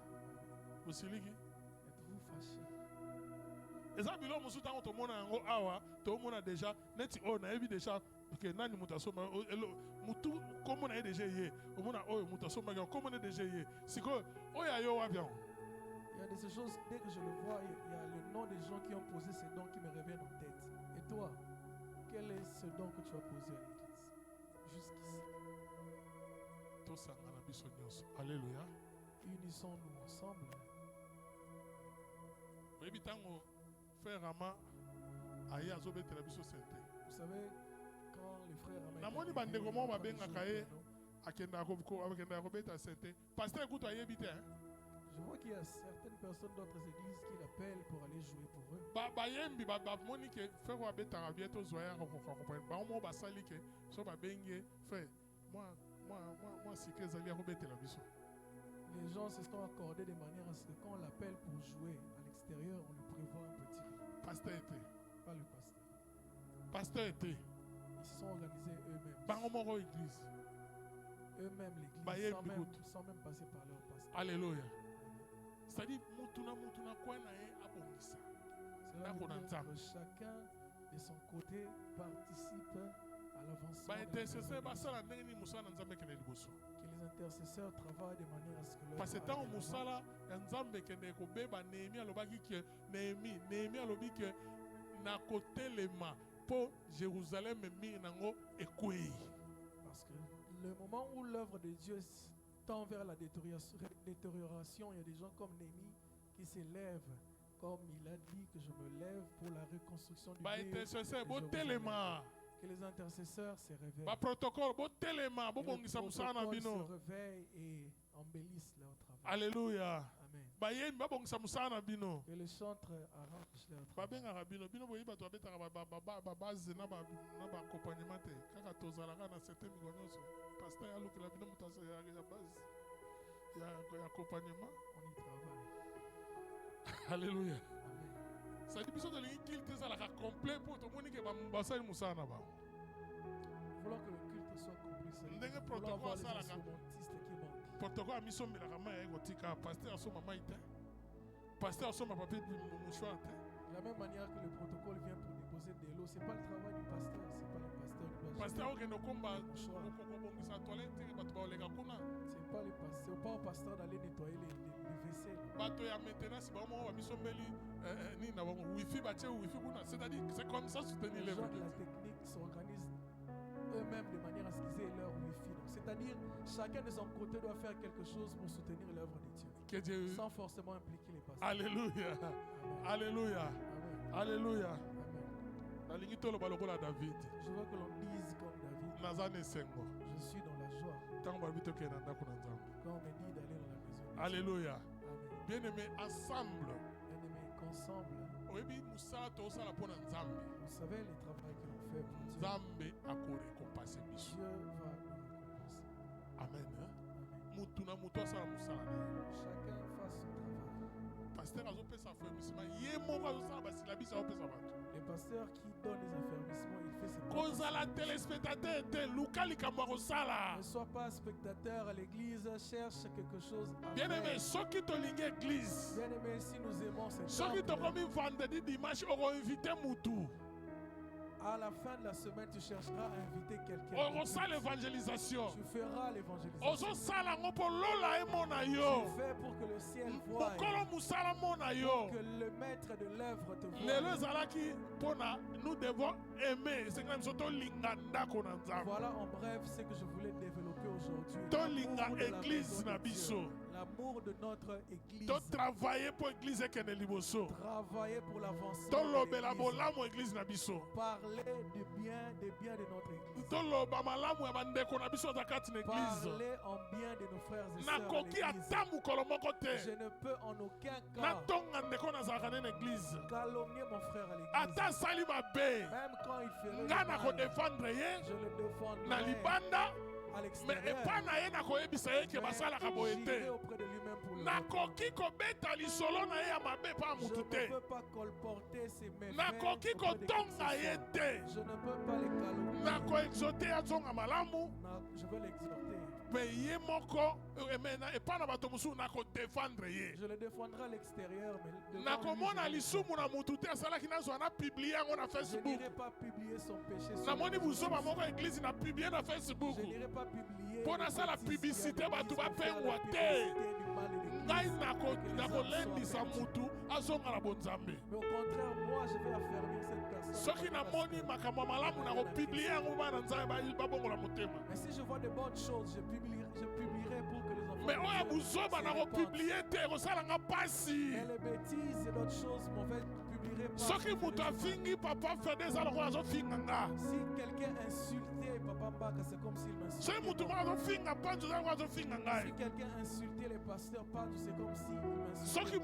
Êtes-vous fâché? Il y a de ces choses, dès que je le vois, il y a le nom des gens qui ont posé ces dons qui me reviennent en tête. Et toi, quel est ce don que tu as posé à l'église? Jusqu'ici. Alléluia. Unissons-nous ensemble. Vous savez, quand les frères je vois qu'il y a certaines personnes d'autres églises qui l'appellent pour aller jouer pour eux. Les gens se sont accordés de manière à ce que quand on l'appelle pour jouer à l'extérieur, on lui prévoit un petit peu. Pasteur était. Pas le pasteur. Pasteur était. Ils se sont organisés eux-mêmes. Eux-mêmes l'église, sans même passer par leur pasteur. Alléluia. C'est-à-dire, cela veut dire que chacun de son côté participe à l'avancement. Que les intercesseurs travaillent de manière à ce que leur parce que tant que Moussala, parce que le moment où l'œuvre de Dieu tend vers la détérioration, il y a des gens comme Néhémie qui s'élèvent, comme il a dit que je me lève pour la reconstruction du pays. Que les intercesseurs se réveillent. Le protocole se réveille et embellissent leur travail. Alléluia. Amen. Que les chantres arrangent leur travail. On y travaille. Alléluia. Amen. Ça dit que le culte est complet pour tout le monde qui va m'embasser Moussa Naba. Il faut que le culte soit complet. Il faut avoir les instrumentistes qui manquent. Protocole à mission de la Rama et Gotika, pasteur à son maman était. Pasteur à son papier de mouchoir. De la même manière que le protocole vient pour déposer de l'eau, ce n'est pas le travail du pasteur, ce n'est pas le pasteur qui doit pasteur qui ne combat sa toilette, c'est pas le pasteur, c'est pas au pasteur d'aller nettoyer les vaisselles. C'est-à-dire c'est comme ça soutenir les gens de la technique s'organisent eux-mêmes eux-mêmes de manière à ce qu'ils aient leur wifi. C'est-à-dire, chacun de son côté doit faire quelque chose pour soutenir l'œuvre de Dieu. Que Dieu... Sans forcément impliquer les pasteurs. Alléluia. Amen. Alléluia. Amen. Alléluia. Amen. Je veux que l'on dise comme David. Je suis dans la joie. Quand on me dit d'aller dans la maison. Alléluia. Amen. Bien-aimés, ensemble. Bien-aimés, qu'ensemble. Vous savez le travail que l'on fait pour Dieu. Dieu va nous récompenser. Amen. Chacun fasse son travail. Pasteur a fait sa fermissement. Les pasteurs qui donnent les affermissements, il fait ses propres. Ne sois pas spectateur à l'église, cherche quelque chose à bien faire. aimé, ceux qui te liguent église. Bien aimé, si nous aimons cette ceux qui te commis vendredi, dimanche, auront invité Moutou. À la fin de la semaine, tu chercheras à inviter quelqu'un. On reçoit l'évangélisation. Tu feras l'évangélisation. On Tu fais pour que le ciel voie. Pour que le maître de l'œuvre te voie. Nous devons aimer. Voilà en bref ce que je voulais développer aujourd'hui. L'amour de notre église. Travailler pour l'église. Travailler pour l'avancement de l'église. Parler des biens de notre église. Parler en bien de nos frères et sœurs à l'église. Je ne peux en aucun cas calomnier mon frère à l'église. Même quand il ferait mal, je le défendrai. Mais pas na ye na koyebisa ye ke basala ka boye te. Nakoki kobeta lisolo na ye ya mabe pa mutu te. Nakoki kotonga ye te. Nako exhorter azonga malamu. Je veux l'exhorter. Mais ye moko et pas na bato musu nako défendre ye. Je le défendrai à l'extérieur mais nakomona lisumu na mutu te asala ki nazo na publier ngo na Facebook. Je n'irai pas publier son péché. Na moni buzoba moko église na publier na Facebook. Je n'irai pas publier. Pour la publicité bato ba pengwa te. Ngai nako lendisa mutu azonga na bonzambe. Mais au contraire, moi je vais affermir cette personne. Soki na moni makambo malamu na ko publier ngo bana nzambe ba bongola motema. Mais si je vois de bonnes choses, je publierai pour que les enfants. Mais oya buzoba na ko publier te ko sala nga pasi. Mais les bêtises et d'autres choses mauvaises publierai pas. Soki mutu afingi papa fait des aloko azo finganga. Si quelqu'un insultait papa Mbaka, c'est comme s'il m'insultait. Si quelqu'un insultait les pasteurs Pandu, c'est comme s'il m'insultait.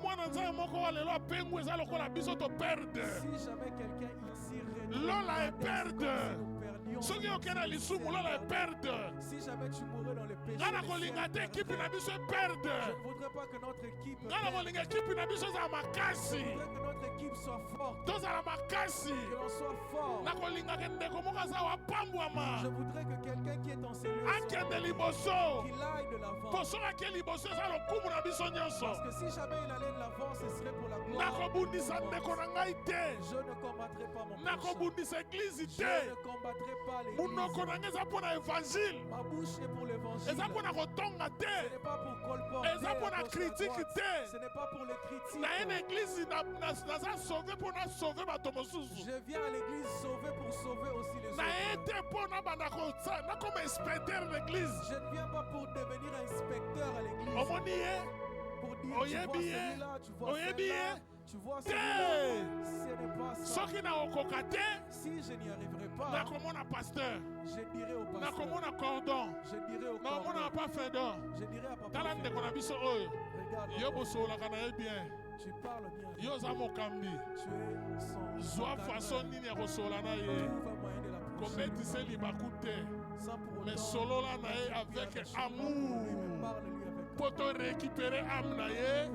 Si jamais quelqu'un Lola est perdre. Si jamais tu mourrais dans le péché, je ne voudrais pas que notre équipe soit forte. Que l'on soit fort. Je voudrais que quelqu'un qui est en cellule qu'il aille de l'avant. Parce que si jamais il allait de l'avant, ce serait pour la gloire. Je ne combattrai pas mon péché. Je ne combattrai pas l'église. Ma bouche est pour l'évangile. Ce n'est pas pour colporter. Ce n'est pas pour les critiques. Je viens à l'église sauver pour sauver aussi les autres. Je ne viens pas pour devenir inspecteur à l'église. Pour dire tu vois celui-là, tu vois celui-là. Ce n'est pas ça. Si je n'y arriverai pas, je dirai au pasteur. Je dirai au cordon. Je dirai à papa. Regarde. Tu parles bien. Tu es son façon nini ya kosola na ye. Kobetiseli bakute. Mais solo la na ye avec amour. Pour te récupérer âme na ye.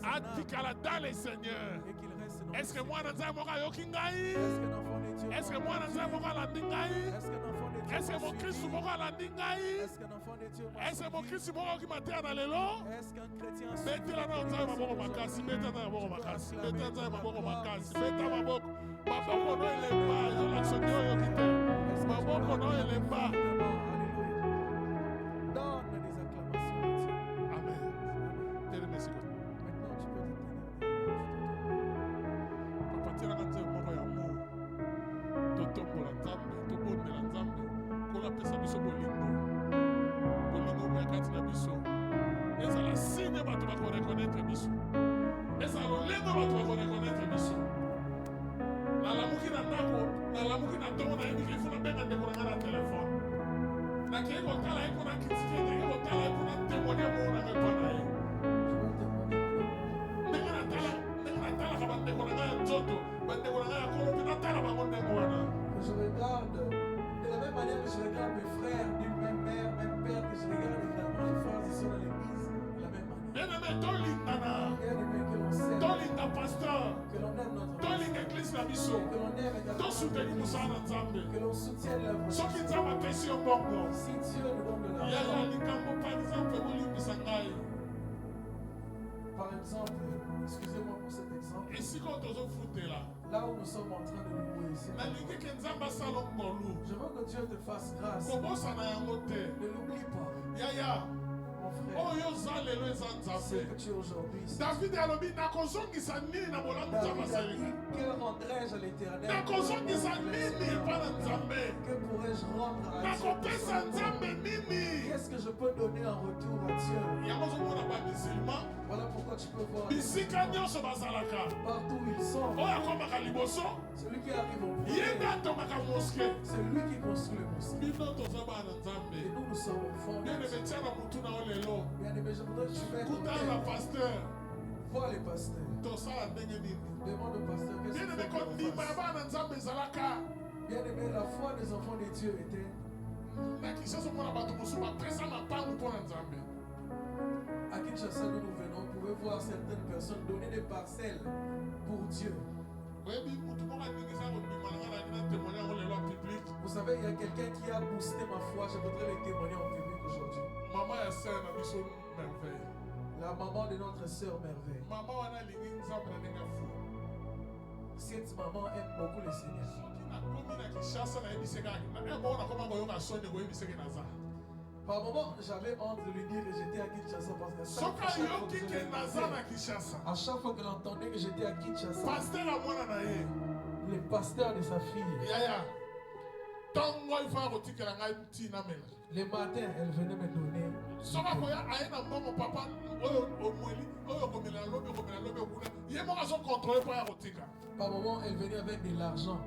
Atikala dans le Seigneur. Est-ce que moi nanza moka yokingai? Est-ce que moi nanza moka landingai? Est-ce que mon Christ moka landingai? Est-ce que mon Christ moka ki maté na lelo? Betela na nza maboko makasi, beta na maboko makasi, beta nza maboko makasi, beta maboko. Maboko no elemba, yo la sonyo yokite. Maboko no elemba. Donne des acclamations à Dieu. Amen. Te remercie. pesa biso bolingo. Bolingo me kati na biso. Eza la signe bato ba ko reconnaître biso. Eza lolengo bato ba ko reconnaître biso. Na lamuki na ndako, na lamuki na tongo na yebi ke funa benga ndeko na na téléphone. Na ke ko tala ko na kitike na ko tala ko na témoigner mo na me pana ye. Ndeko na tala ka bande ko na nzoto, bande ko na ko na tala ba ngonde ko na. Je regarde de la même manière que je regarde mes frères d'une même mère, même père, que je regarde également les frères et sœurs de l'église de la même manière. Bien-aimé, Tolindana. Bien-aimé, que l'on sait, Tolinda pasteur. que l'on aime notre Tolinda église na biso. que l'on aime également To soutenir musana nzambe. que l'on soutienne l'œuvre. Soki nzambe apesi yo bongo. Si Dieu nous donne de Yaya l'argent, likambo par exemple bolimbisa ngai. par exemple, excusez-moi pour cet exemple, Esika tozofutela. là où nous sommes en train de louer ici, Nalingi ke nzambe asala ngolu. je veux que Dieu te fasse grâce. Kobosana yango te. Ne l'oublie pas, Yaya. mon frère, Oyo za lelo eza ce nzambe. que tu es aujourd'hui ici. David alobi nakozongisa nini na bolamu nzambe David a asali. dit, que rendrai-je à l'éternel? Nakozongisa nini epai na nzambe. Que pourrais-je rendre à Dieu? Nakopesa nzambe nini. Qu'est-ce que je peux donner en retour à Dieu? Yango ozomona bamisilma. Voilà pourquoi tu peux voir Bisika nyonso bazalaka. partout où ils sont. Oyo akomaka liboso. Celui qui arrive au bout, Ye nde atongaka moske. c'est lui qui construit le mosquée. Bino toza bana nzambe. Et nous, nous sommes au fond. Bien aimé tia na mutu na yo lelo. Bien aimé, je voudrais que tu mettes Kuta na pasteur. vois les pasteurs. Tosala ndenge nini. Demande au pasteur qu'est-ce Bien qu'il aimé faut qu'on kondima ya fasse. bana nzambe ezalaka. Bien aimé, la foi des enfants de Dieu était Na Kinshasa omona bato mosusu bapesa mapangu mpo na nzambe. à Kinshasa, nous nous venons. Vous pouvez voir certaines personnes donner des parcelles pour Dieu. Oyebi mutu moko alingisa kondima na nga na kina témoigner yango lelo en public. Vous savez, il y a quelqu'un qui a boosté ma foi. Je voudrais le témoigner en public aujourd'hui. Mama ya sere na biso merveille. La maman de notre sœur Merveille. Mama wana alingi nzambe na ndenge ya fou. Cette maman aime beaucoup le Seigneur. Soki nakomi na Kinshasa nayebiseka moko nakoma koyoka soni koyebiseki naza. Par moment, j'avais honte de lui dire que j'étais à Kinshasa parce que Soki ayoki ke naza na Kinshasa. à chaque fois qu'elle entendait que j'étais à Kinshasa, Pasteur ya mwana na ye. les pasteurs de sa fille, Yaya. Ntango ifa kotikela ngai ntina mela. les matins, elle venait me donner. Soka koya aye na mbongo papa oyo omweli oyo komela lobe kuna. Ye moko azokontrole mpo ya kotika. Par moment, elle venait avec de l'argent,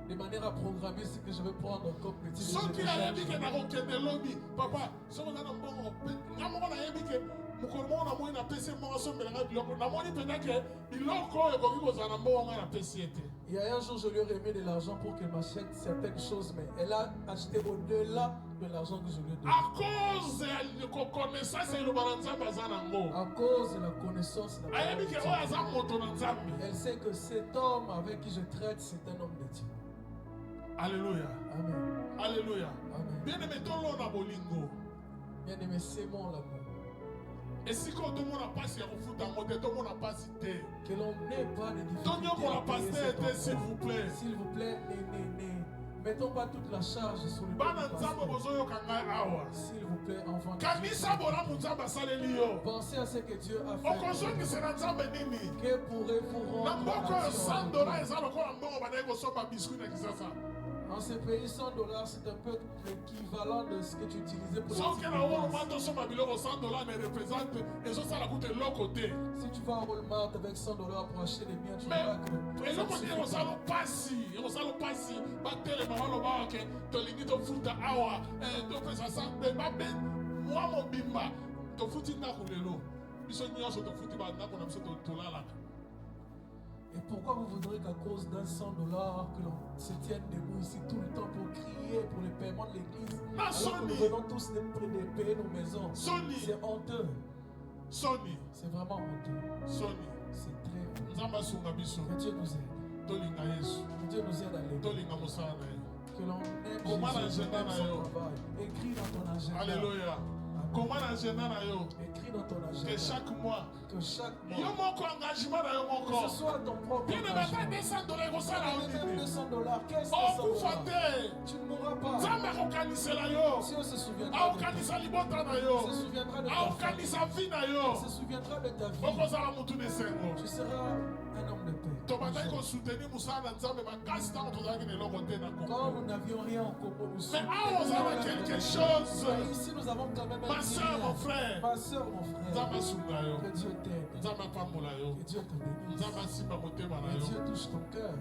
de manière à programmer ce que je vais prendre comme petit Soki déjeuner ayebi chaque ke jour. nakokende lobi papa soki oza na mbongo nga moko nayebi ke mokolo moko namoni napesi moko asombela ngai biloko namoni mpenza ke biloko oyo ekoki kozala na mbongo ngai napesi ye te. Il y a un jour, je lui ai remis de l'argent pour qu'elle m'achète certaines choses, mais elle a acheté au-delà de l'argent que je lui ai donné. A cause ya kokonaissance eloba na nzambe aza nango À cause de la connaissance de la parole ayebi de ke Dieu. oyo aza moto na nzambe. Elle sait que cet homme avec qui je traite, c'est un homme de Dieu. Alléluia. Amen. Alléluia. Amen. Bien aimé tolona bolingo. Bien aimé, c'est mon l'amour. esika tomona pasi ya kofuta yango te tomona pasi te. Que l'on n'ait pas de difficulté. Tonyokola à payer pasteur cet te s'il enfant. vous plaît. S'il vous plaît, mettons pas toute la charge sur le dos Bana du nzambe pasteur. bozoyoka ngai awa. S'il vous plaît, enfant de Kanisa Dieu. bolamu nzambe asaleli yo. Pensez à ce que Dieu a fait. Okozongisela nzambe nini? Que pourrez-vous Na rendre mboko à oyo Dieu 100 en dollars retour? eza lokola mbongo bandaki kosomba biskuit na Kinshasa. En ce pays, 100 $, c'est un peu l'équivalent de ce que tu utilisais pour soki les na Walmart petits tosomba biloko 100 dollars ne représente ezosala kuta eloko te. Si tu vas à Walmart avec 100 $ pour acheter des biens, tu Mais verras que eloko te suffit ekosala pas. ekosala pasi batelema balobaka ke tolingi tofuta awa topesa sanbe babe mwa mobimba tofuti ndako lelo biso nyonso tofuti bandako na biso tolalaka. Et pourquoi vous voudrez qu'à cause d'un 100 $ que l'on se tienne debout ici tout le temps pour crier pour le paiement de l'église, alors que nous venons tous de payer nos maisons? Soni C'est honteux. soni C'est vraiment honteux. soni C'est très honteux. nzambe asunga biso Que Dieu nous aide. tolinga yesu Que Dieu nous aide à l'aider. tolinga mosala na ye. Que l'on aime Comment Jésus, l'agenda aime na son yo? travail. Écris dans ton agenda. Alléluia. Comment l'agenda na yo? Écris dans ton agenda. Que chaque mois Que chaque yo mois, moko engagement na yo que moko ce soit ton propre bien de bata engagement. 200 dollars ekosala yo Même nini 200 $, qu'est-ce que okufa 100 $? te Tu ne mourras pas. nzambe akokanisela yo Dieu se souviendra de toi. akokanisa libota na yo Il se souviendra de ta famille. akokanisa vi na yo Il se souviendra de ta vie. okozala motu na esengo. Tu seras un homme de paix. Quand nous n'avions rien en commun, nous sommes quelque chose. Ici, nous avons quand même ma soeur, mon frère. Ma soeur, mon frère. Que Dieu t'aide. Que Dieu te bénisse. Que Dieu touche ton cœur.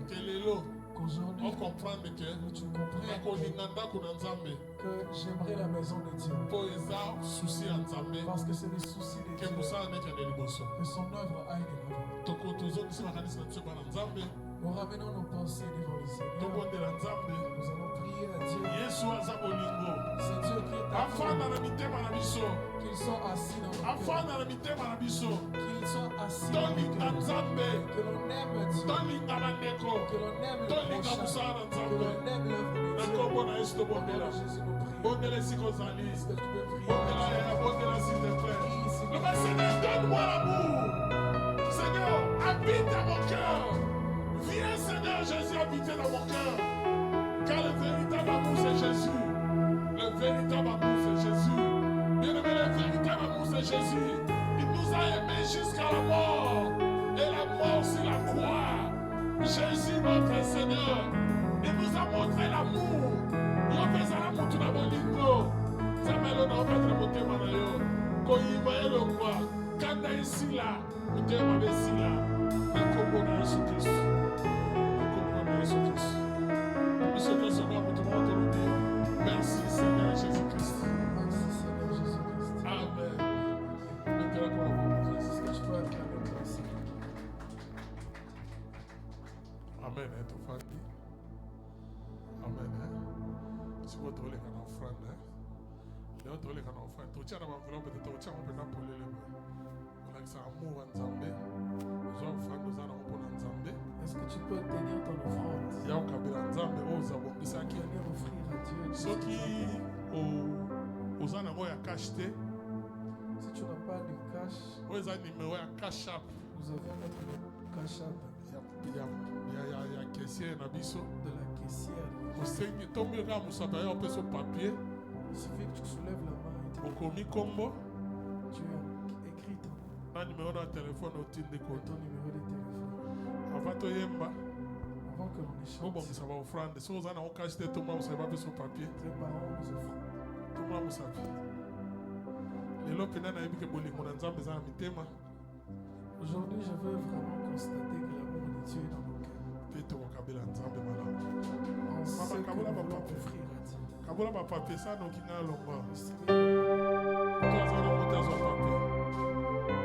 Qu'aujourd'hui, on comprend que tu comprends que j'aimerais la maison de Dieu. Parce que c'est les soucis de Dieu. Que son œuvre aille de l'avant. Nous ramenons nos pensées devant le Seigneur. Nous allons prier à Dieu. C'est Dieu qui est à nous. Qu'ils soient assis dans nos cœurs. Qu'ils soient assis dans nos cœurs. Que l'on aime Dieu. Que l'on aime le prochain. Que l'on aime l'œuvre de Dieu. Au nom de Jésus, nous prions. Est-ce que tu peux prier? Seigneur, donne-moi l'amour. Seigneur, habite dans mon cœur. Viens, Seigneur Jésus, habiter dans mon cœur. Car le véritable amour, c'est Jésus. Le véritable amour, c'est Jésus. Bien-aimé, le véritable amour, c'est Jésus. Il nous a aimés jusqu'à la mort. Et la mort sur la croix. Jésus, notre Seigneur, il nous a montré l'amour. Il a fait l'amour tout d'abord. Zamelo na obatra motema na yo. Koyiba elongwa. Kanda isila. Motema besila. Na kombo na Yesu Kristo. Merci Seigneur Jésus-Christ. Merci Seigneur Jésus-Christ. Amen. Est-ce que je peux acclamer toi aussi? Amen. Amen. Si vous trouvez qu'un offrande, vous trouvez qu'un offrande, tu tiens à l'enveloppe de ton tiens, on peut n'appeler le mot. On a que ça amour en Zambé. Nous avons offrande, nous allons pour en Zambé. Est-ce que tu peux tenir ton offrande? Il y a un cabine en Zambé, aux abonnés. Venir offrir à Dieu. Ceux qui aux anamos à cacheté. Si tu n'as pas de cash, aux animaux à cash up. nous avons notre cash up. Il y a caissier Nabiso. De la caissière. Au Seigneur, ton mieux gars, Moussa, on peut son papier. Il suffit que tu soulèves la main. Au commis combo. Tu as écrit un numéro de téléphone au titre de compte. Ton numéro de téléphone. Avant de yemba. Avant que l'on échange. Bon, ça va offrande. Si vous avez un cash de tout le monde, vous n'avez pas son papier. Préparons nos offrandes. Tout le monde vous savez. Les lopins n'ont pas que bouli mon ensemble des amis thème. Aujourd'hui, je veux vraiment constater que l'amour de Dieu est dans nos cœurs. Peut-être au Kabila ensemble malade. On sait que nous voulons offrir à Dieu. Kabula ba papier ça donc il y a longtemps. Toi ça on monte sur papier.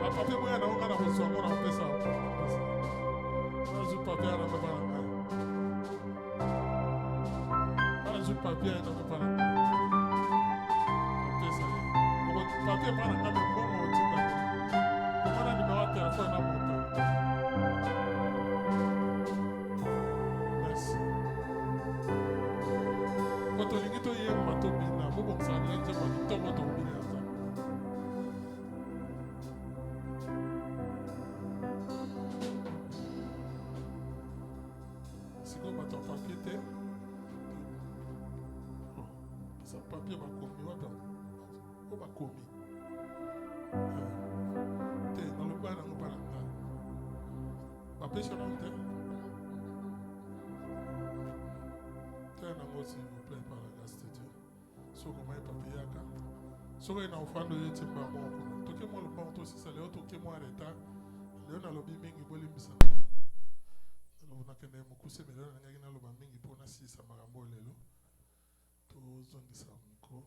Ba papier moi na on a reçu on a fait ça. On a sur papier on a pas là. On a sur papier on a pas là. On fait ça. On papier pas na même bon on dit pas. On a numéro de téléphone na monte. Merci. Quand on dit que tu es un bateau bina, vous comme ça, vous êtes un bateau bina. Si vous avez un papier, ça papier va commis, on va commis. Dans le bar, on va pas. Papier sur l'homme, s'il vous plaît, par la grâce de Dieu. Si vous avez un papier, si vous avez un enfant de Dieu, toquez-moi le banc, aussi, ça l'est, toquez-moi en état. Léon a lobby mingi boli misa. Alors, on a qu'un aimant coussé, mais là, on a un lobby mingi pour na si ça m'a rambolé. Tout zone de ça, micro.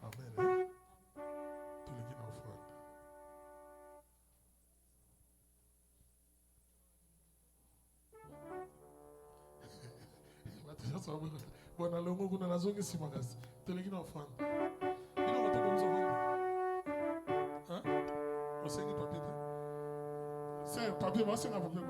Amen. Tout le monde en offrande. Bon, dans le mot qu'on a la zone ici, magasin. Tout le monde en offrande. Il y a un peu de hein? On sait que papier. C'est un papier, moi, c'est un papier.